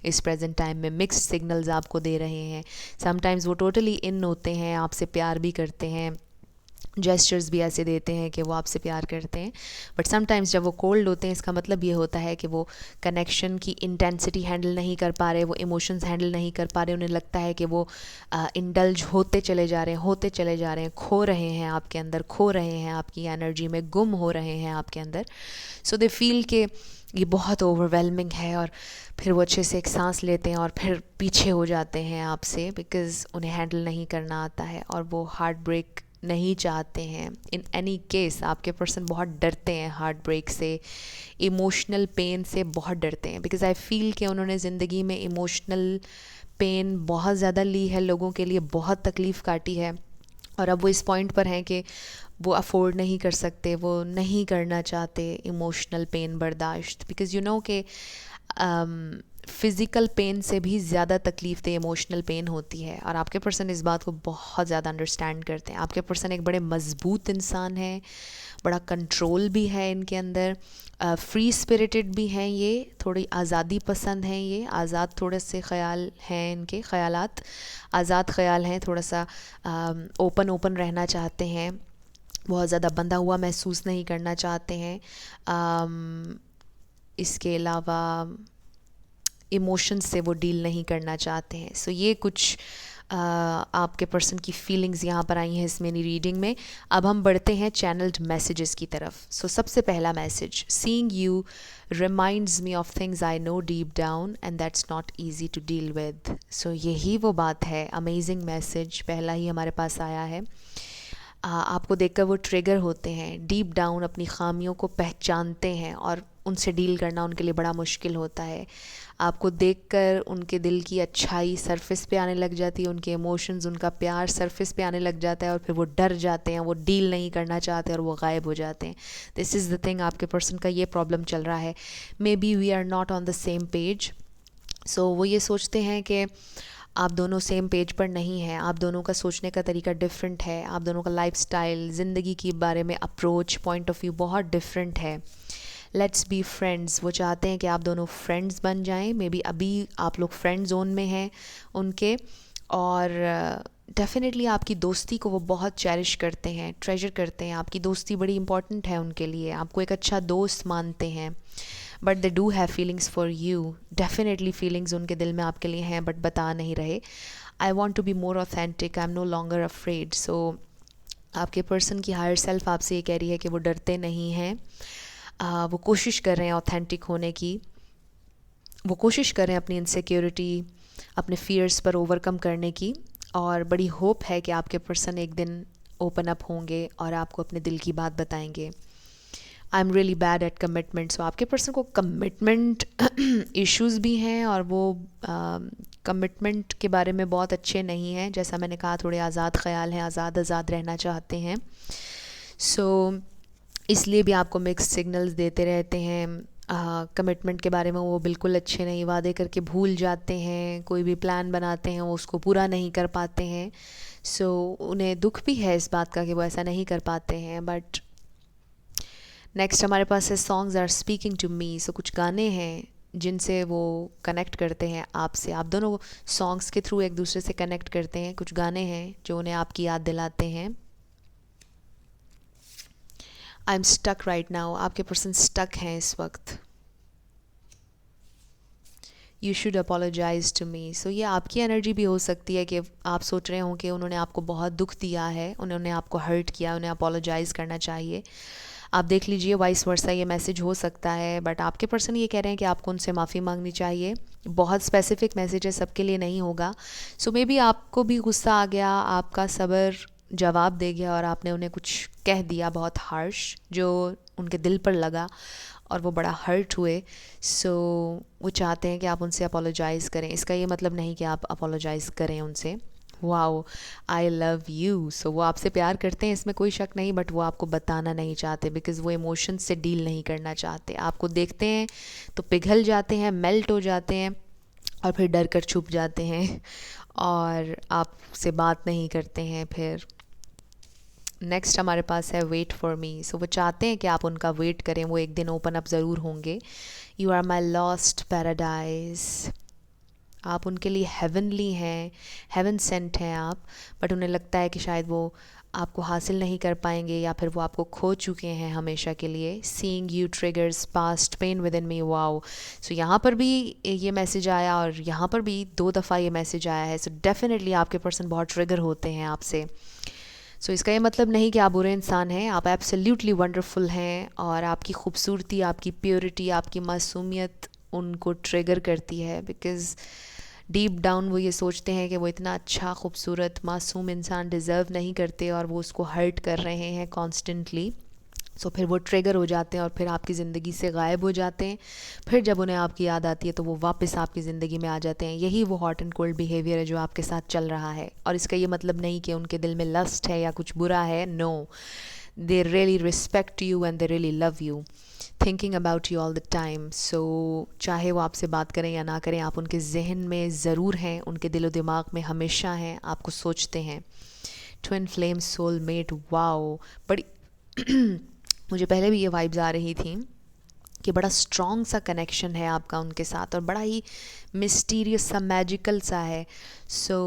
इस प्रेजेंट टाइम में मिक्स्ड सिग्नल्स आपको दे रहे हैं। समटाइम्स वो टोटली इन होते हैं, आपसे प्यार भी करते हैं, जेस्चर्स भी ऐसे देते हैं कि वो आपसे प्यार करते हैं, बट समटाइम्स जब वो कोल्ड होते हैं इसका मतलब ये होता है कि वो कनेक्शन की इंटेंसिटी हैंडल नहीं कर पा रहे, वो इमोशंस हैंडल नहीं कर पा रहे, उन्हें लगता है कि वो इंडल्ज होते चले जा रहे हैं, होते चले जा रहे हैं, खो रहे हैं आपके अंदर, खो रहे हैं आपकी एनर्जी में, गुम हो रहे हैं आपके अंदर। सो दे फील के ये बहुत ओवरवेलमिंग है और फिर वो अच्छे से एक सांस लेते हैं और फिर पीछे हो जाते हैं आपसे बिकॉज़ उन्हें हैंडल नहीं करना आता है और वो हार्ट ब्रेक नहीं चाहते हैं। इन एनी केस आपके पर्सन बहुत डरते हैं हार्ट ब्रेक से, इमोशनल पेन से बहुत डरते हैं बिकॉज़ आई फील कि उन्होंने ज़िंदगी में इमोशनल पेन बहुत ज़्यादा ली है, लोगों के लिए बहुत तकलीफ़ काटी है और अब वो इस पॉइंट पर हैं कि वो अफोर्ड नहीं कर सकते, वो नहीं करना चाहते इमोशनल पेन बर्दाश्त, बिकॉज़ यू नो कि फ़िज़िकल पेन से भी ज़्यादा तकलीफ़ दे इमोशनल पेन होती है और आपके पर्सन इस बात को बहुत ज़्यादा अंडरस्टैंड करते हैं। आपके पर्सन एक बड़े मज़बूत इंसान है, बड़ा कंट्रोल भी है इनके अंदर, फ्री स्पिरिटेड भी हैं, ये थोड़ी आज़ादी पसंद हैं, ये आज़ाद थोड़े से ख़याल हैं, इनके ख़यालात आज़ाद ख़याल हैं, थोड़ा सा ओपन रहना चाहते हैं, बहुत ज़्यादा बंधा हुआ महसूस नहीं करना चाहते हैं। इसके अलावा इमोशंस से वो डील नहीं करना चाहते हैं। सो ये कुछ आपके पर्सन की फीलिंग्स यहाँ पर आई हैं इस मिनी रीडिंग में। अब हम बढ़ते हैं चैनल्ड मैसेजेस की तरफ। सो सबसे पहला message, seeing you reminds me of things I know deep down and that's not easy to deal with. So यही वो बात है, अमेजिंग मैसेज पहला ही हमारे पास आया है। आपको देखकर वो ट्रिगर होते हैं, डीप डाउन अपनी खामियों को पहचानते हैं और उनसे डील करना उनके लिए बड़ा मुश्किल होता है। आपको देखकर उनके दिल की अच्छाई सरफेस पे आने लग जाती है, उनके इमोशंस, उनका प्यार सरफेस पे आने लग जाता है और फिर वो डर जाते हैं, वो डील नहीं करना चाहते और वो गायब हो जाते हैं। दिस इज़ द थिंग, आपके पर्सन का ये प्रॉब्लम चल रहा है। Maybe we are not on the same page. So वो ये सोचते हैं कि आप दोनों सेम पेज पर नहीं हैं, आप दोनों का सोचने का तरीका डिफरेंट है, आप दोनों का लाइफस्टाइल, ज़िंदगी के बारे में अप्रोच, पॉइंट ऑफ व्यू बहुत डिफरेंट है। लेट्स बी फ्रेंड्स, वो चाहते हैं कि आप दोनों फ्रेंड्स बन जाएं। मे बी अभी आप लोग फ्रेंड जोन में हैं उनके, और डेफिनेटली आपकी दोस्ती को वो बहुत चेरिश करते हैं, ट्रेजर करते हैं। आपकी दोस्ती बड़ी इंपॉर्टेंट है उनके लिए, आपको एक अच्छा दोस्त मानते हैं। But they do have feelings for you, definitely feelings उनके दिल में आपके लिए हैं बट बता नहीं रहे। I want to be more authentic, I am no longer afraid. So आपके पर्सन की हायर सेल्फ आपसे ये कह रही है कि वो डरते नहीं हैं, वो कोशिश कर रहे हैं ऑथेंटिक होने की, वो कोशिश कर रहे हैं अपनी इनसिक्योरिटी, अपने फियर्स पर ओवरकम करने की, और बड़ी होप है कि आपके पर्सन एक दिन ओपन अप होंगे और आपको अपने दिल की बात बताएंगे। I am really bad at commitment. So आपके पर्सन को कमिटमेंट इश्यूज़ भी हैं और वो कमिटमेंट के बारे में बहुत अच्छे नहीं हैं। जैसा मैंने कहा, थोड़े आज़ाद ख्याल हैं, आज़ाद रहना चाहते हैं। सो इसलिए भी आपको मिक्स सिग्नल्स देते रहते हैं। कमिटमेंट के बारे में वो बिल्कुल अच्छे नहीं, वादे करके भूल जाते हैं, कोई भी प्लान बनाते हैं वो उसको पूरा नहीं कर पाते हैं। सो उन्हें दुख भी है इस बात का कि वो ऐसा नहीं कर पाते हैं। बट नेक्स्ट हमारे पास है songs are speaking to me. So कुछ गाने हैं जिनसे वो कनेक्ट करते हैं आपसे, आप दोनों सॉन्ग्स के थ्रू एक दूसरे से कनेक्ट करते हैं। कुछ गाने हैं जो उन्हें आपकी याद दिलाते हैं। I am stuck right now, आपके पर्सन स्टक हैं इस वक्त। You should apologise to me. So ये आपकी एनर्जी भी हो सकती है कि आप सोच रहे हों कि उन्होंने आपको बहुत दुख दिया है, उन्होंने आपको हर्ट किया, उन्हें अपोलोजाइज़ करना चाहिए। आप देख लीजिए, वाइस वर्सा ये मैसेज हो सकता है। बट आपके पर्सन ये कह रहे हैं कि आपको उनसे माफ़ी मांगनी चाहिए। बहुत स्पेसिफिक मैसेज है, सबके लिए नहीं होगा। सो मे बी आपको भी गुस्सा आ गया, आपका सब्र जवाब दे गया और आपने उन्हें कुछ कह दिया बहुत हार्श, जो उनके दिल पर लगा और वो बड़ा हर्ट हुए। सो वो चाहते हैं कि आप उनसे अपोलोजाइज़ करें। इसका ये मतलब नहीं कि आप अपोलोजाइज़ करें उनसे। Wow, I love you. So वो आपसे प्यार करते हैं, इसमें कोई शक नहीं, बट वो आपको बताना नहीं चाहते बिकॉज़ वो इमोशंस से डील नहीं करना चाहते। आपको देखते हैं तो पिघल जाते हैं, मेल्ट हो जाते हैं और फिर डर कर छुप जाते हैं और आपसे बात नहीं करते हैं फिर। नेक्स्ट हमारे पास है वेट फॉर मी। सो वो चाहते हैं कि आप उनका वेट करें, वो एक दिन ओपन अप ज़रूर होंगे। You are my lost paradise. आप उनके लिए हेवनली हैं, हेवन सेंट हैं आप। बट उन्हें लगता है कि शायद वो आपको हासिल नहीं कर पाएंगे या फिर वो आपको खो चुके हैं हमेशा के लिए। Seeing you triggers past pain within me. Wow. So यहाँ पर भी ये मैसेज आया और यहाँ पर भी 2 दफ़ा ये मैसेज आया है। सो डेफिनेटली आपके पर्सन बहुत ट्रिगर होते हैं आपसे। सो इसका ये मतलब नहीं कि आप बुरे इंसान हैं, आप एब्सोल्युटली वंडरफुल हैं और आपकी खूबसूरती, आपकी प्योरिटी, आपकी मासूमियत उनको ट्रिगर करती है। बिकॉज़ डीप डाउन वो ये सोचते हैं कि वो इतना अच्छा, खूबसूरत, मासूम इंसान डिज़र्व नहीं करते और वो उसको हर्ट कर रहे हैं कॉन्स्टेंटली। सो फिर वो ट्रिगर हो जाते हैं और फिर आपकी ज़िंदगी से गायब हो जाते हैं। फिर जब उन्हें आपकी याद आती है तो वो वापस आपकी ज़िंदगी में आ जाते हैं। यही वो हॉट एंड कोल्ड बिहेवियर है जो आपके साथ चल रहा है। और इसका ये मतलब नहीं कि उनके दिल में लस्ट है या कुछ बुरा है। No, they really respect you and they really love you, thinking about you all the time. So चाहे वो आपसे बात करें या ना करें, आप उनके जहन में ज़रूर हैं, उनके दिलो दिमाग में हमेशा हैं, आपको सोचते हैं। Twin flame soulmate. वाओ, बड़ी मुझे पहले भी ये वाइब्स आ रही थी कि बड़ा स्ट्रॉन्ग सा कनेक्शन है आपका उनके साथ और बड़ा ही मिस्टीरियस सा, मैजिकल सा है। सो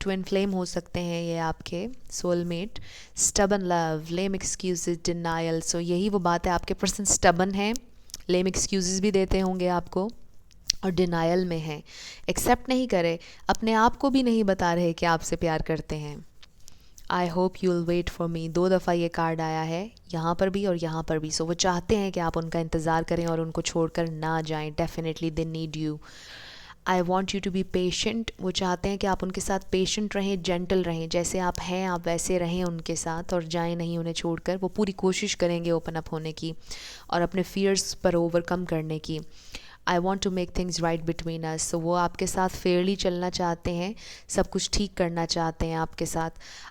ट्विन फ्लेम हो सकते हैं ये आपके सोलमेट। स्टबन लव, लेम एक्सक्यूजेज, डिनायल। सो यही वो बात है, आपके पर्सन स्टबन हैं, लेम एक्सक्यूजेज भी देते होंगे आपको और डिनायल में हैं, एक्सेप्ट नहीं करे, अपने आप को भी नहीं बता रहे कि आपसे प्यार करते हैं। I hope you will wait for me. 2 दफ़ा ये कार्ड आया है, यहाँ पर भी और यहाँ पर भी। सो वो चाहते हैं कि आप उनका इंतज़ार करें और उनको छोड़कर ना जाएं। Definitely they need you. I want you to be patient, वो चाहते हैं कि आप उनके साथ पेशेंट रहें, जेंटल रहें, जैसे आप हैं आप वैसे रहें उनके साथ और जाएं नहीं उन्हें छोड़कर। वो पूरी कोशिश करेंगे ओपन अप होने की और अपने फियर्स पर ओवरकम करने की। I want to make things right between us, तो वो आपके साथ फेयरली चलना चाहते हैं, सब कुछ ठीक करना चाहते हैं आपके साथ।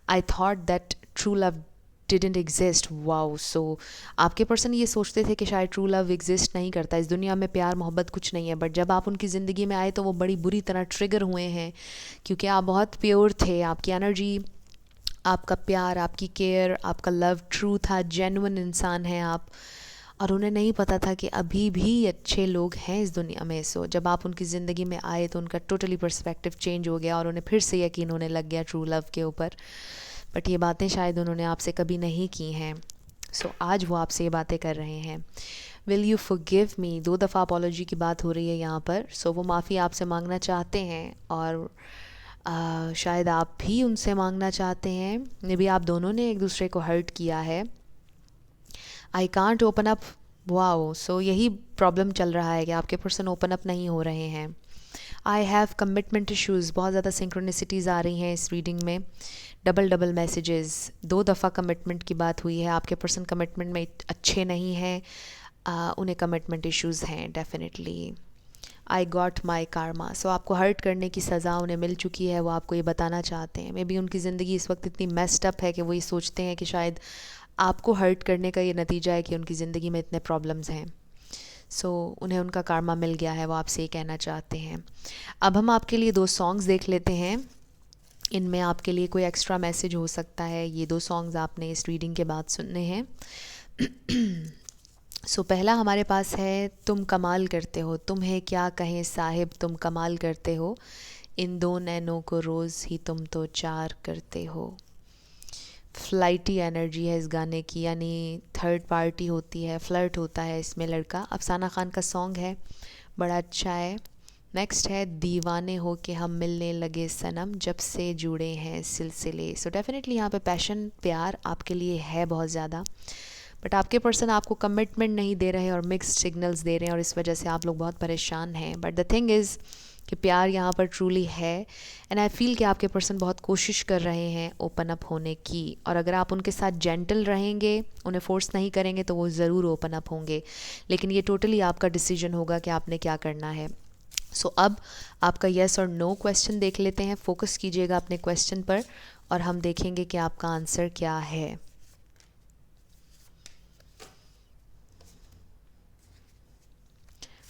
I thought that true love didn't exist, wow. So आपके पर्सन ये सोचते थे कि शायद ट्रू लव एग्जिस्ट नहीं करता, इस दुनिया में प्यार मोहब्बत कुछ नहीं है, बट जब आप उनकी ज़िंदगी में आए तो वो बड़ी बुरी तरह ट्रिगर हुए हैं, क्योंकि आप बहुत प्योर थे, आपकी एनर्जी, आपका प्यार, आपकी केयर, आपका लव ट्रू था, जेन्युइन इंसान हैं आप। और उन्हें नहीं पता था कि अभी भी अच्छे लोग हैं इस दुनिया में। सो जब आप उनकी ज़िंदगी में आए तो उनका टोटली पर्सपेक्टिव चेंज हो गया और उन्हें फिर से यकीन होने लग गया ट्रू लव के ऊपर। बट ये बातें शायद उन्होंने आपसे कभी नहीं की हैं। सो आज वो आपसे ये बातें कर रहे हैं। विल यू फॉरगिव मी, 2 दफ़ा अपॉलॉजी की बात हो रही है यहाँ पर। सो वो माफ़ी आपसे मांगना चाहते हैं और शायद आप भी उनसे मांगना चाहते हैं। मे बी आप दोनों ने एक दूसरे को हर्ट किया है। I can't open up, wow. So यही प्रॉब्लम चल रहा है कि आपके पर्सन ओपन अप नहीं हो रहे हैं। आई हैव कमिटमेंट इश्यूज़, बहुत ज़्यादा सिंक्रोनिसिटीज़ आ रही हैं इस रीडिंग में। डबल मैसेजेस, 2 दफ़ा कमिटमेंट की बात हुई है। आपके पर्सन कमिटमेंट में अच्छे नहीं हैं, उन्हें कमिटमेंट इश्यूज़ हैं डेफिनेटली। आई गॉट माई कारमा, सो आपको हर्ट करने की सज़ा उन्हें मिल चुकी है, वो आपको ये बताना चाहते हैं। मे बी उनकी ज़िंदगी इस वक्त इतनी मेस्ड अप है कि वो ये सोचते हैं कि शायद आपको हर्ट करने का ये नतीजा है कि उनकी ज़िंदगी में इतने प्रॉब्लम्स हैं। सो उन्हें उनका कारमा मिल गया है, वो आपसे ये कहना चाहते हैं। अब हम आपके लिए 2 सॉन्ग्स देख लेते हैं, इनमें आपके लिए कोई एक्स्ट्रा मैसेज हो सकता है। ये 2 सॉन्ग्स आपने इस रीडिंग के बाद सुनने हैं। सो पहला हमारे पास है तुम कमाल करते हो, तुम्हें क्या कहें साहिब तुम कमाल करते हो, इन 2 नैनों को रोज़ ही तुम तो चार करते हो। फ्लाइटी एनर्जी है इस गाने की, यानी थर्ड पार्टी होती है, फ्लर्ट होता है इसमें लड़का। अफसाना खान का सॉन्ग है, बड़ा अच्छा है। नेक्स्ट है दीवाने हो के हम मिलने लगे सनम, जब से जुड़े हैं सिलसिले। सो डेफिनेटली यहाँ पे पैशन, प्यार आपके लिए है बहुत ज़्यादा, बट आपके पर्सन आपको कमिटमेंट नहीं दे रहे और मिक्स्ड सिग्नल्स दे रहे हैं और इस वजह से आप लोग बहुत परेशान हैं। बट द थिंग इज़ कि प्यार यहाँ पर ट्रूली है एंड आई फील कि आपके पर्सन बहुत कोशिश कर रहे हैं ओपन अप होने की, और अगर आप उनके साथ जेंटल रहेंगे, उन्हें फोर्स नहीं करेंगे, तो वो ज़रूर ओपन अप होंगे। लेकिन ये टोटली आपका डिसीजन होगा कि आपने क्या करना है। सो अब आपका येस और नो क्वेश्चन देख लेते हैं। फोकस कीजिएगा अपने क्वेश्चन पर और हम देखेंगे कि आपका आंसर क्या है।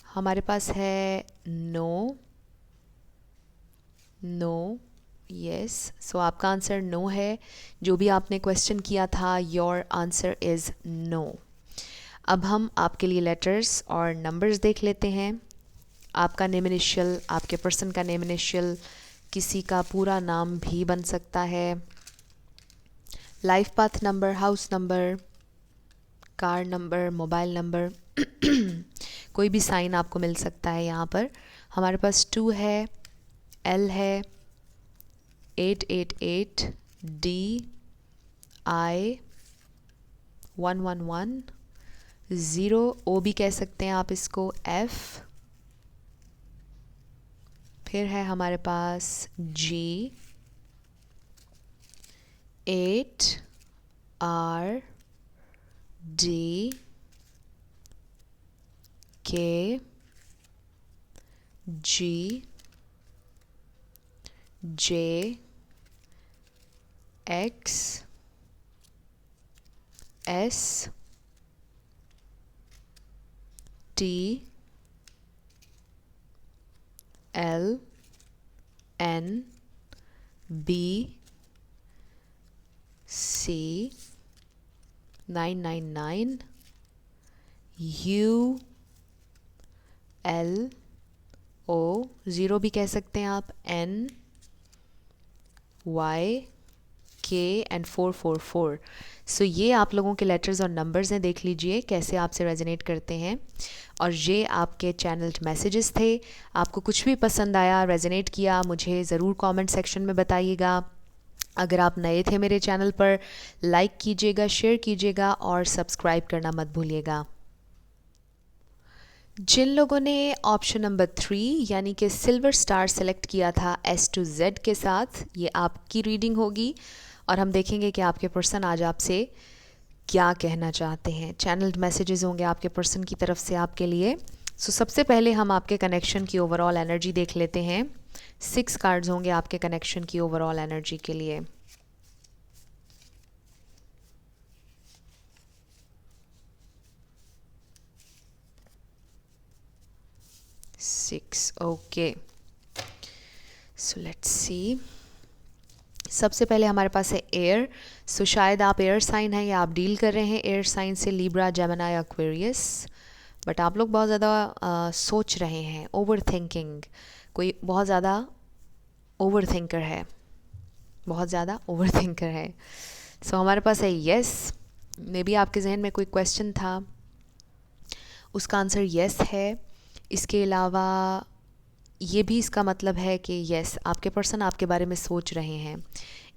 हमारे पास है नो, नो, यस। सो आपका आंसर नो है। जो भी आपने क्वेश्चन किया था, योर आंसर इज़ नो। अब हम आपके लिए लेटर्स और नंबर्स देख लेते हैं। आपका नेम इनिशियल, आपके पर्सन का नेम इनिशियल, किसी का पूरा नाम भी बन सकता है। Life path number, house number, car number, mobile number, कोई भी साइन आपको मिल सकता है यहाँ पर। हमारे पास 2 है, एल है, 888, डी, आई, 111, 0, ओ भी कह सकते हैं आप इसको, एफ। फिर है हमारे पास जी, 8, R, D, K, G, J, X, S, T, L, N, B, C, 999, U, L, O, 0 भी कह सकते हैं आप, N, Y, K and 444। So ये आप लोगों के लेटर्स और नंबर्स हैं, देख लीजिए कैसे आपसे रेजोनेट करते हैं। और ये आपके चैनल्ड मैसेजेस थे। आपको कुछ भी पसंद आया, रेजोनेट किया, मुझे ज़रूर कमेंट सेक्शन में बताइएगा। अगर आप नए थे मेरे चैनल पर, लाइक कीजिएगा, शेयर कीजिएगा और सब्सक्राइब करना मत भूलिएगा। जिन लोगों ने ऑप्शन नंबर 3 यानी कि सिल्वर स्टार सेलेक्ट किया था S to Z के साथ, ये आपकी रीडिंग होगी और हम देखेंगे कि आपके पर्सन आज आपसे क्या कहना चाहते हैं। चैनल्ड मैसेजेस होंगे आपके पर्सन की तरफ से आपके लिए। सबसे पहले हम आपके कनेक्शन की ओवरऑल एनर्जी देख लेते हैं। 6 कार्ड्स होंगे आपके कनेक्शन की ओवरऑल एनर्जी के लिए। 6 ओके, सो लेट्स सी। सबसे पहले हमारे पास है एयर। शायद आप एयर साइन हैं या आप डील कर रहे हैं एयर साइन से, लिब्रा, जेमिनी, एक्वेरियस। बट आप लोग बहुत ज़्यादा सोच रहे हैं, ओवर थिंकिंग, कोई बहुत ज़्यादा ओवर थिंकर है, बहुत ज़्यादा ओवर थिंकर है। हमारे पास है येस। मे बी आपके जहन में कोई क्वेश्चन था, उसका आंसर येस है। इसके अलावा ये भी इसका मतलब है कि येस, आपके पर्सन आपके बारे में सोच रहे हैं।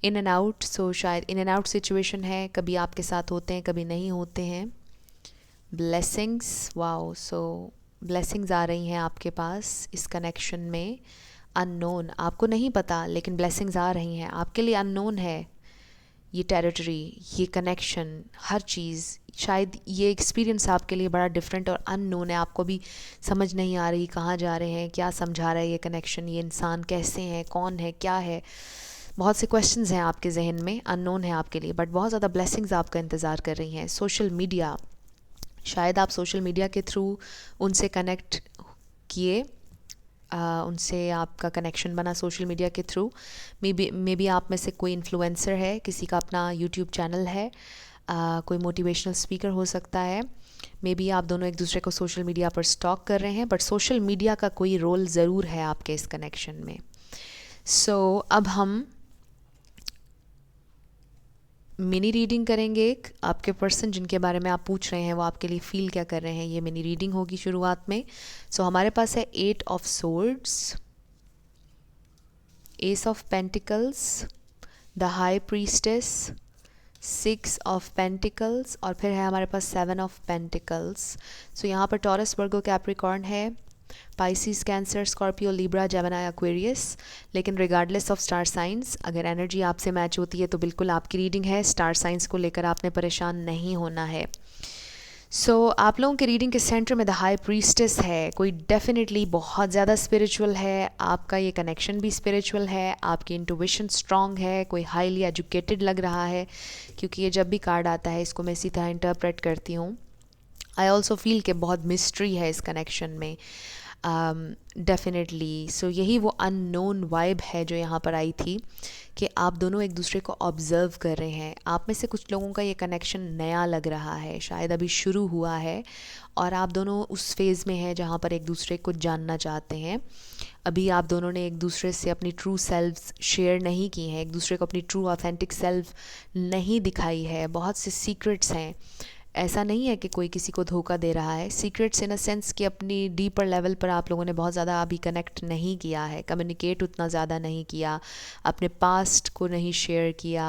इन एंड आउट, शायद इन एंड आउट सिचुएशन है, कभी आपके साथ होते हैं कभी नहीं होते हैं। ब्लेसिंग्स, वाओ, ब्लेसिंग्स आ रही हैं आपके पास इस कनेक्शन में। अननोन, आपको नहीं पता लेकिन ब्लेसिंग्स आ रही हैं आपके लिए। अननोन है ये टेरिटरी, ये कनेक्शन, हर चीज़। शायद ये एक्सपीरियंस आपके लिए बड़ा डिफरेंट और अननोन है, आपको भी समझ नहीं आ रही कहाँ जा रहे हैं, क्या समझा रहा है ये कनेक्शन, ये इंसान कैसे हैं, कौन है, क्या है। बहुत से क्वेश्चंस हैं आपके जहन में, अननोन है आपके लिए, बट बहुत ज़्यादा ब्लेसिंग्स आपका इंतज़ार कर रही हैं। सोशल मीडिया, शायद आप सोशल मीडिया के थ्रू उनसे कनेक्ट किए, उनसे आपका कनेक्शन बना सोशल मीडिया के थ्रू। मे बी आप में से कोई इन्फ्लुएंसर है, किसी का अपना यूट्यूब चैनल है, कोई मोटिवेशनल स्पीकर हो सकता है। मे बी आप दोनों एक दूसरे को सोशल मीडिया पर स्टॉक कर रहे हैं, बट सोशल मीडिया का कोई रोल ज़रूर है आपके इस कनेक्शन में। अब हम मिनी रीडिंग करेंगे। एक आपके पर्सन जिनके बारे में आप पूछ रहे हैं वो आपके लिए फील क्या कर रहे हैं, ये मिनी रीडिंग होगी शुरुआत में। हमारे पास है 8 of swords, S of pentacles, the high priestess, 6 of pentacles और फिर है हमारे पास 7 ऑफ पेंटिकल्स। यहाँ पर टॉरस, वर्गो, कैप्रिकॉर्न है, Pisces, cancer, Scorpio, Libra, Gemini, Aquarius. लेकिन रिगार्डलेस ऑफ स्टार साइंस, अगर एनर्जी आपसे मैच होती है तो बिल्कुल आपकी रीडिंग है। स्टार साइंस को लेकर आपने परेशान नहीं होना है। आप लोगों के रीडिंग के सेंटर में द हाई प्रीस्टेस है। कोई डेफिनेटली बहुत ज़्यादा स्पिरिचुअल है, आपका ये कनेक्शन भी स्पिरिचुअल है, आपकी इंट्यूशन स्ट्रॉन्ग है, कोई हाईली एजुकेटेड लग रहा है, क्योंकि ये जब भी कार्ड आता है इसको मैं इसी तरह इंटरप्रेट करती हूँ। आई ऑल्सो फील कि बहुत मिस्ट्री है इस कनेक्शन में, डेफिनेटली। यही वो अननोन वाइब है जो यहाँ पर आई थी कि आप दोनों एक दूसरे को ऑब्ज़र्व कर रहे हैं। आप में से कुछ लोगों का ये कनेक्शन नया लग रहा है, शायद अभी शुरू हुआ है और आप दोनों उस फेज़ में हैं जहाँ पर एक दूसरे को जानना चाहते हैं। अभी आप दोनों ने एक दूसरे से अपनी ट्रू सेल्फ्स शेयर नहीं की हैं, एक दूसरे को अपनी ट्रू ऑथेंटिक सेल्फ नहीं दिखाई है, बहुत से सीक्रेट्स हैं। ऐसा नहीं है कि कोई किसी को धोखा दे रहा है, सीक्रेट्स इन अ सेंस कि अपनी डीपर लेवल पर आप लोगों ने बहुत ज़्यादा अभी कनेक्ट नहीं किया है, कम्युनिकेट उतना ज़्यादा नहीं किया, अपने पास्ट को नहीं शेयर किया,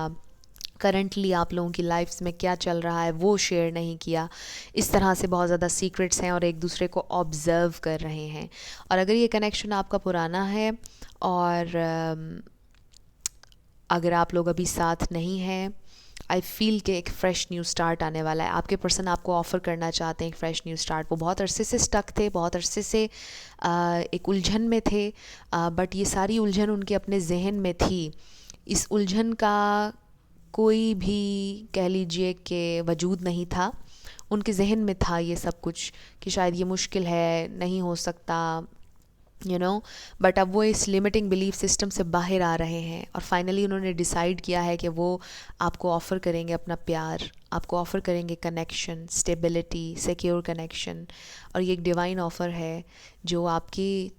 करंटली आप लोगों की लाइफ्स में क्या चल रहा है वो शेयर नहीं किया। इस तरह से बहुत ज़्यादा सीक्रेट्स हैं और एक दूसरे को ऑब्ज़र्व कर रहे हैं। और अगर ये कनेक्शन आपका पुराना है और अगर आप लोग अभी साथ नहीं हैं, आई फील कि एक फ़्रेश न्यू स्टार्ट आने वाला है। आपके पर्सन आपको ऑफ़र करना चाहते हैं एक फ़्रेश न्यू स्टार्ट। वो बहुत अरसे से स्टक थे, बहुत अरसे से एक उलझन में थे, बट ये सारी उलझन उनके अपने जहन में थी। इस उलझन का कोई भी कह लीजिए कि वजूद नहीं था, उनके जहन में था ये सब कुछ कि शायद ये मुश्किल है, नहीं हो सकता, बट अब वो इस लिमिटिंग बिलीफ सिस्टम से बाहर आ रहे हैं और फाइनली उन्होंने डिसाइड किया है कि वो आपको ऑफ़र करेंगे अपना प्यार, आपको ऑफ़र करेंगे कनेक्शन, स्टेबिलिटी, सिक्योर कनेक्शन। और ये एक डिवाइन ऑफ़र है जो आपकी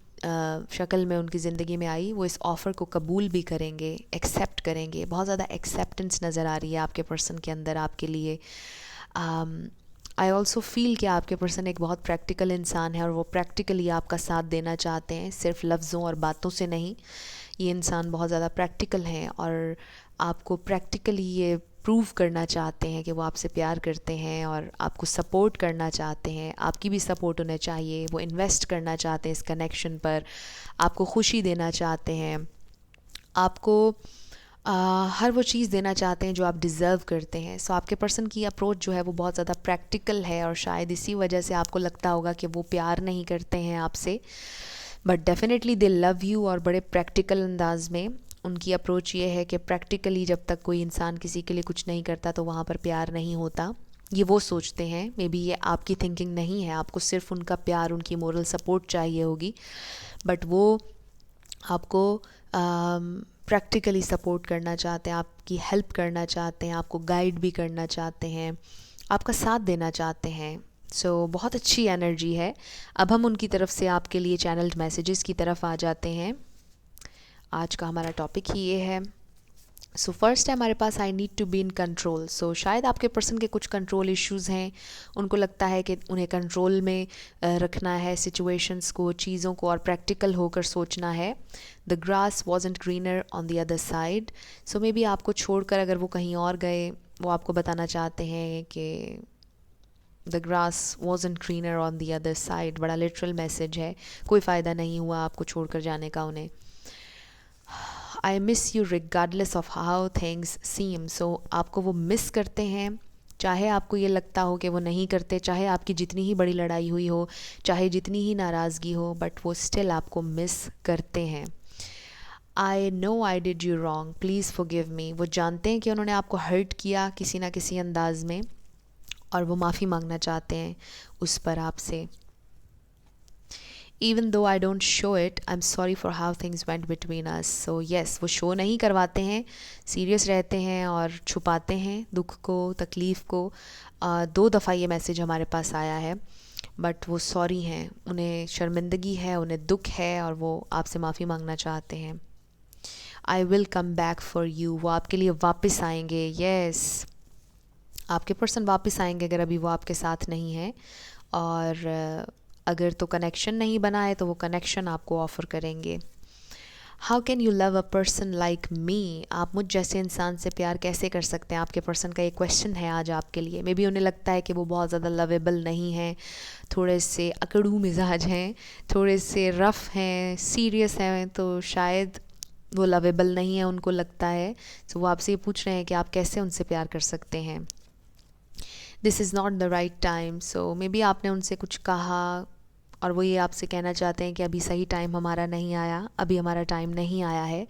शक्ल में उनकी ज़िंदगी में आई। वो इस ऑफ़र को कबूल भी करेंगे, एक्सेप्ट करेंगे। बहुत ज़्यादा एक्सेप्टेंस नज़र आ रही है आपके पर्सन के अंदर आपके लिए। आई ऑल्सो फील कि आपके पर्सन एक बहुत प्रैक्टिकल इंसान है और वो प्रैक्टिकली आपका साथ देना चाहते हैं, सिर्फ लफ्ज़ों और बातों से नहीं। ये इंसान बहुत ज़्यादा प्रैक्टिकल हैं और आपको प्रैक्टिकली ये प्रूव करना चाहते हैं कि वो आपसे प्यार करते हैं और आपको सपोर्ट करना चाहते हैं, आपकी भी सपोर्ट उन्हें चाहिए, वो इन्वेस्ट करना चाहते हैं इस कनेक्शन पर, आपको खुशी देना चाहते हैं, आपको हर वो चीज़ देना चाहते हैं जो आप डिज़र्व करते हैं। सो आपके पर्सन की अप्रोच जो है वो बहुत ज़्यादा प्रैक्टिकल है और शायद इसी वजह से आपको लगता होगा कि वो प्यार नहीं करते हैं आपसे, but definitely they love you. और बड़े प्रैक्टिकल अंदाज में उनकी अप्रोच ये है कि प्रैक्टिकली जब तक कोई इंसान किसी के लिए कुछ नहीं करता तो वहाँ पर प्यार नहीं होता, ये वो सोचते हैं। मे बी ये आपकी थिंकिंग नहीं है, आपको सिर्फ उनका प्यार, उनकी मोरल सपोर्ट चाहिए होगी, बट वो आपको प्रैक्टिकली सपोर्ट करना चाहते हैं, आपकी हेल्प करना चाहते हैं, आपको गाइड भी करना चाहते हैं, आपका साथ देना चाहते हैं। सो बहुत अच्छी एनर्जी है। अब हम उनकी तरफ से आपके लिए चैनल्ड मैसेजेस की तरफ आ जाते हैं। आज का हमारा टॉपिक ही ये है। सो फर्स्ट है हमारे पास I need to be in control. So शायद आपके पर्सन के कुछ कंट्रोल इश्यूज़ हैं, उनको लगता है कि उन्हें कंट्रोल में रखना है सिचुएशंस को, चीज़ों को, और प्रैक्टिकल होकर सोचना है। The grass wasn't greener on the other side. So may be आपको छोड़कर अगर वो कहीं और गए, वो आपको बताना चाहते हैं कि the grass wasn't greener on the other side. बड़ा लिटरल मैसेज है, कोई फ़ायदा नहीं हुआ आपको छोड़कर जाने का उन्हें। I miss you regardless of how things seem. So आपको वो मिस करते हैं, चाहे आपको ये लगता हो कि वो नहीं करते, चाहे आपकी जितनी ही बड़ी लड़ाई हुई हो, चाहे जितनी ही नाराज़गी हो, बट वो स्टिल आपको मिस करते हैं। I know I did you wrong, please forgive me. वो जानते हैं कि उन्होंने आपको हर्ट किया किसी ना किसी अंदाज में, और वो माफ़ी मांगना चाहते हैं उस पर आपसे। Even though I don't show it, I'm sorry for how things went between us. So yes, वो शो नहीं करवाते हैं, सीरियस रहते हैं और छुपाते हैं दुख को, तकलीफ़ को। 2 दफ़ा ये मैसेज हमारे पास आया है, बट वो सॉरी हैं, उन्हें शर्मिंदगी है, उन्हें दुख है, और वो आपसे माफ़ी मांगना चाहते हैं। I will come back for you, वो आपके लिए वापस आएंगे। यस, आपके पर्सन वापस आएंगे अगर अभी वो आपके साथ नहीं है, और अगर तो कनेक्शन नहीं बना है तो वो कनेक्शन आपको ऑफ़र करेंगे। How can you love a person like me, आप मुझ जैसे इंसान से प्यार कैसे कर सकते हैं? आपके पर्सन का ये क्वेश्चन है आज आपके लिए। मे बी उन्हें लगता है कि वो बहुत ज़्यादा लवेबल नहीं है, थोड़े से अकड़ू मिजाज हैं, थोड़े से रफ़ हैं, सीरियस हैं, तो शायद वो लवेबल नहीं है, उनको लगता है। तो वो आपसे ये पूछ रहे हैं कि आप कैसे उनसे प्यार कर सकते हैं। This is not the right time. So may be आपने उनसे कुछ कहा और वो ये आपसे कहना चाहते हैं कि अभी सही टाइम हमारा नहीं आया, अभी हमारा टाइम नहीं आया है।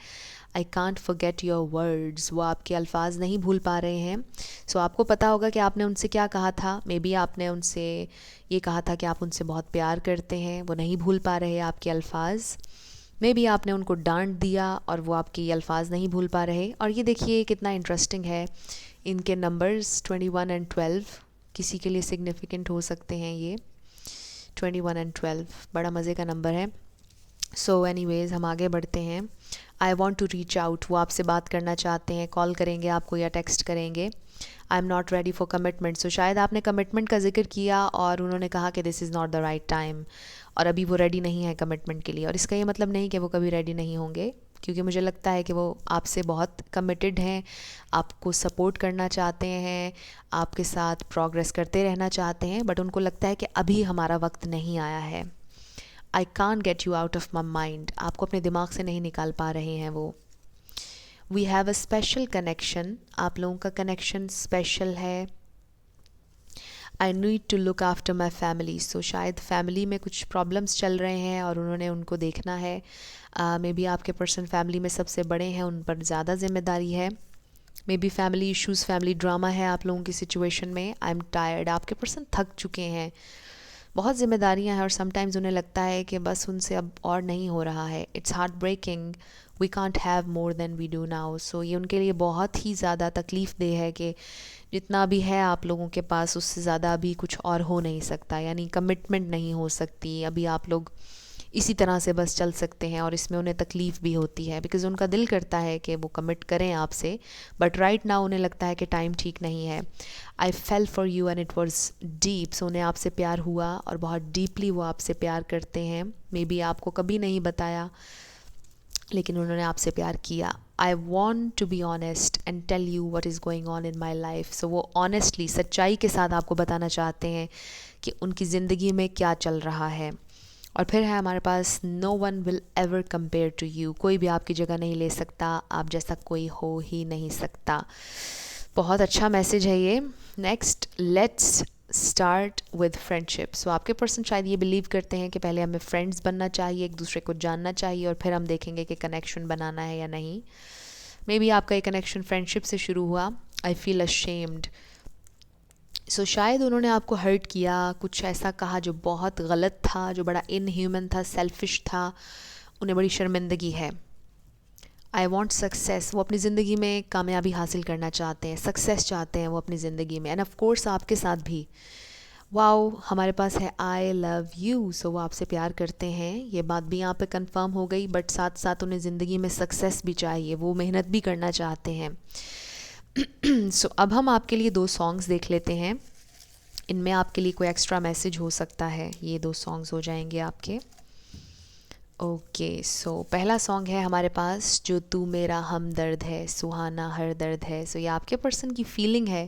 I can't forget your words, वो आपके अल्फाज नहीं भूल पा रहे हैं। सो आपको पता होगा कि आपने उनसे क्या कहा था। मे बी आपने उनसे ये कहा था कि आप उनसे बहुत प्यार करते हैं, वो नहीं भूल पा रहे आपके अल्फाज। मे बी आपने उनको डांट दिया और वो आपके ये अल्फाज नहीं भूल पा रहे। और ये देखिए कितना इंटरेस्टिंग है, इनके नंबर्स 21 और 12 किसी के लिए सिग्निफिकेंट हो सकते हैं। ये 21 और 12 बड़ा मज़े का नंबर है। सो एनीवेज़ हम आगे बढ़ते हैं। I want to reach out, वो आपसे बात करना चाहते हैं, कॉल करेंगे आपको या टेक्स्ट करेंगे। I am not ready for commitment. So शायद आपने कमिटमेंट का जिक्र किया और उन्होंने कहा कि this is not the right time, और अभी वो रेडी नहीं है कमिटमेंट के लिए। और इसका ये मतलब नहीं कि वो कभी रेडी नहीं होंगे, क्योंकि मुझे लगता है कि वो आपसे बहुत कमिटेड हैं, आपको सपोर्ट करना चाहते हैं, आपके साथ प्रोग्रेस करते रहना चाहते हैं, बट उनको लगता है कि अभी हमारा वक्त नहीं आया है। I can't get you out of my mind, आपको अपने दिमाग से नहीं निकाल पा रहे हैं वो। We have a special connection, आप लोगों का कनेक्शन स्पेशल है। I need to look after my family. So शायद फैमिली में कुछ प्रॉब्लम्स चल रहे हैं और उन्होंने उनको देखना है। मे बी आपके पर्सन फैमिली में सबसे बड़े हैं, उन पर ज़्यादा जिम्मेदारी है। May be family issues, family drama है आप लोगों की सिचुएशन में। आई एम टायर्ड, आपके पर्सन थक चुके हैं, बहुत जिम्मेदारियां हैं, और समटाइम्स उन्हें लगता है कि बस उनसे अब और नहीं हो रहा है। It's heartbreaking, we can't have more than we do now. So ये उनके लिए बहुत ही ज़्यादा तकलीफ़ देह है कि जितना भी है आप लोगों के पास उससे ज़्यादा अभी कुछ और हो नहीं सकता, यानी कमिटमेंट नहीं हो सकती। अभी आप लोग इसी तरह से बस चल सकते हैं, और इसमें उन्हें तकलीफ़ भी होती है बिकॉज़ उनका दिल करता है कि वो कमिट करें आपसे, बट राइट नाउ उन्हें लगता है कि टाइम ठीक नहीं है। I fell for you and it was deep. So उन्हें आपसे प्यार हुआ और बहुत डीपली वो आपसे प्यार करते हैं। मे बी आपको कभी नहीं बताया, लेकिन उन्होंने आपसे प्यार किया। I want to be honest and tell you what is going on in my life. So वो ऑनेस्टली सच्चाई के साथ आपको बताना चाहते हैं कि उनकी ज़िंदगी में क्या चल रहा है। और फिर है हमारे पास no one will ever compare to you, कोई भी आपकी जगह नहीं ले सकता, आप जैसा कोई हो ही नहीं सकता। बहुत अच्छा मैसेज है ये। Next, let's start with friendship. So आपके पर्सन शायद ये बिलीव करते हैं कि पहले हमें फ्रेंड्स बनना चाहिए, एक दूसरे को जानना चाहिए और फिर हम देखेंगे कि कनेक्शन बनाना है या नहीं। मे बी आपका ये कनेक्शन फ्रेंडशिप से शुरू हुआ। I feel ashamed. सो शायद उन्होंने आपको हर्ट किया, कुछ ऐसा कहा जो बहुत गलत था, जो बड़ा इनह्यूमन था, सेल्फिश था, उन्हें बड़ी शर्मिंदगी है। आई वॉन्ट सक्सेस, वो अपनी ज़िंदगी में कामयाबी हासिल करना चाहते हैं, सक्सेस चाहते हैं वो अपनी ज़िंदगी में। एंड ऑफ कोर्स आपके साथ भी। वाओ, हमारे पास है आई लव यू। सो वो आपसे प्यार करते हैं, ये बात भी यहाँ पे कंफर्म हो गई। बट साथ साथ उन्हें ज़िंदगी में सक्सेस भी चाहिए, वो मेहनत भी करना चाहते हैं। सो अब हम आपके लिए 2 सॉन्ग्स देख लेते हैं, इनमें आपके लिए कोई एक्स्ट्रा मैसेज हो सकता है। ये 2 सॉन्ग्स हो जाएंगे आपके। ओके, सो पहला सॉन्ग है हमारे पास, जो तू मेरा हमदर्द है, सुहाना हर दर्द है। सो ये आपके पर्सन की फीलिंग है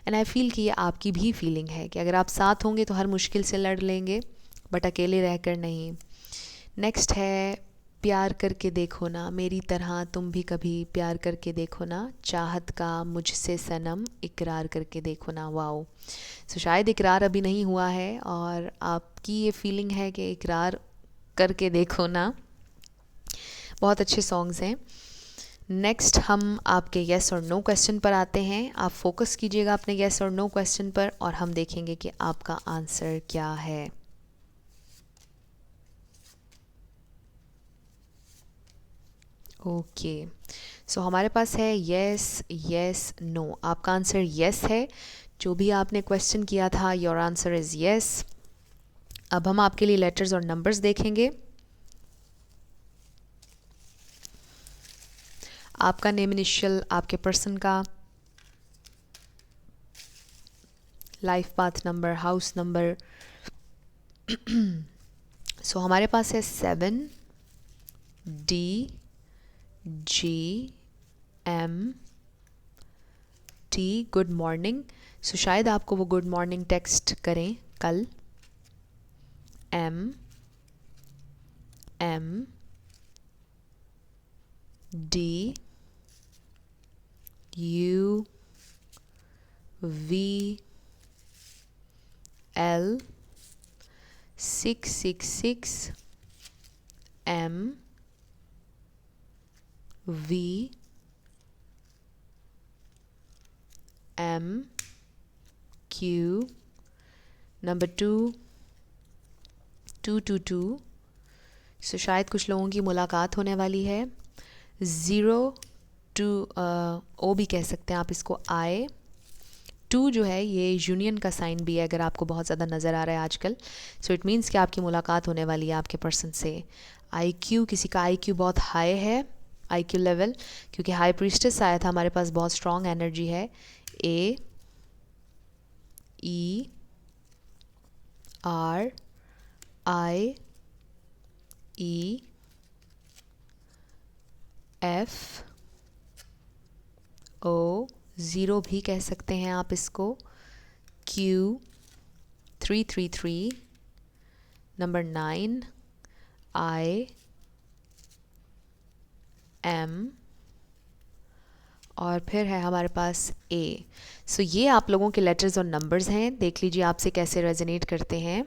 एंड आई फील कि ये आपकी भी फीलिंग है कि अगर आप साथ होंगे तो हर मुश्किल से लड़ लेंगे, बट अकेले रहकर नहीं। नेक्स्ट है, प्यार करके देखो ना मेरी तरह तुम भी कभी, प्यार करके देखो ना, चाहत का मुझसे सनम, इकरार करके देखो ना। वाओ, सो शायद इकरार अभी नहीं हुआ है और आपकी ये फीलिंग है कि इकरार करके देखो ना। बहुत अच्छे सॉन्ग्स हैं। नेक्स्ट हम आपके येस और नो क्वेश्चन पर आते हैं। आप फोकस कीजिएगा अपने येस और नो क्वेश्चन पर और हम देखेंगे कि आपका आंसर क्या है। ओके, सो हमारे पास है येस येस नो। आपका आंसर येस है। जो भी आपने क्वेश्चन किया था, योर आंसर इज़ येस। अब हम आपके लिए लेटर्स और नंबर्स देखेंगे। आपका नेम इनिशियल, आपके पर्सन का, life path number, house number. So हमारे पास है 7 D G M T, good morning. So शायद आपको वो गुड मॉर्निंग टेक्स्ट करें कल। M M D U V L 666 M V M Q number 2 222। सो शायद कुछ लोगों की मुलाकात होने वाली है। 0 to O भी कह सकते हैं आप इसको। I 2 जो है ये यूनियन का साइन भी है, अगर आपको बहुत ज़्यादा नज़र आ रहा है आजकल। सो इट मीन्स कि आपकी मुलाकात होने वाली है आपके पर्सन से। IQ, किसी का IQ बहुत हाई है, IQ लेवल, क्योंकि हाई प्रीस्टेस आया था हमारे पास, बहुत स्ट्रॉन्ग एनर्जी है। A E R I E F O, 0 भी कह सकते हैं आप इसको। Q 333 नंबर 9 I M और फिर है हमारे पास A। सो ये आप लोगों के लेटर्स और नंबर्स हैं, देख लीजिए आपसे कैसे रेजोनेट करते हैं।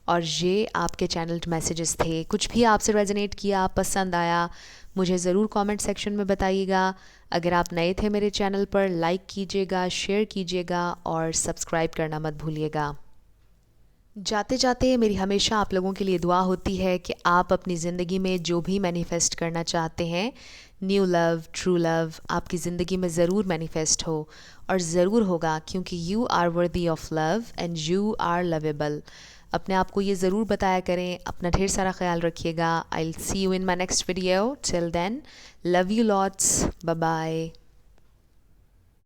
और ये आपके चैनल मैसेजेस थे। कुछ भी आपसे रेजोनेट किया, पसंद आया, मुझे ज़रूर कमेंट सेक्शन में बताइएगा। अगर आप नए थे मेरे चैनल पर, लाइक कीजिएगा, शेयर कीजिएगा और सब्सक्राइब करना मत भूलिएगा। जाते जाते मेरी हमेशा आप लोगों के लिए दुआ होती है कि आप अपनी ज़िंदगी में जो भी मैनिफेस्ट करना चाहते हैं, न्यू लव, ट्रू लव, आपकी ज़िंदगी में ज़रूर मैनिफेस्ट हो और ज़रूर होगा, क्योंकि you are worthy of love and you are lovable. अपने आप को ये ज़रूर बताया करें। अपना ढेर सारा ख्याल रखिएगा। I will see you in my next video. Till then, love you lots, bye bye.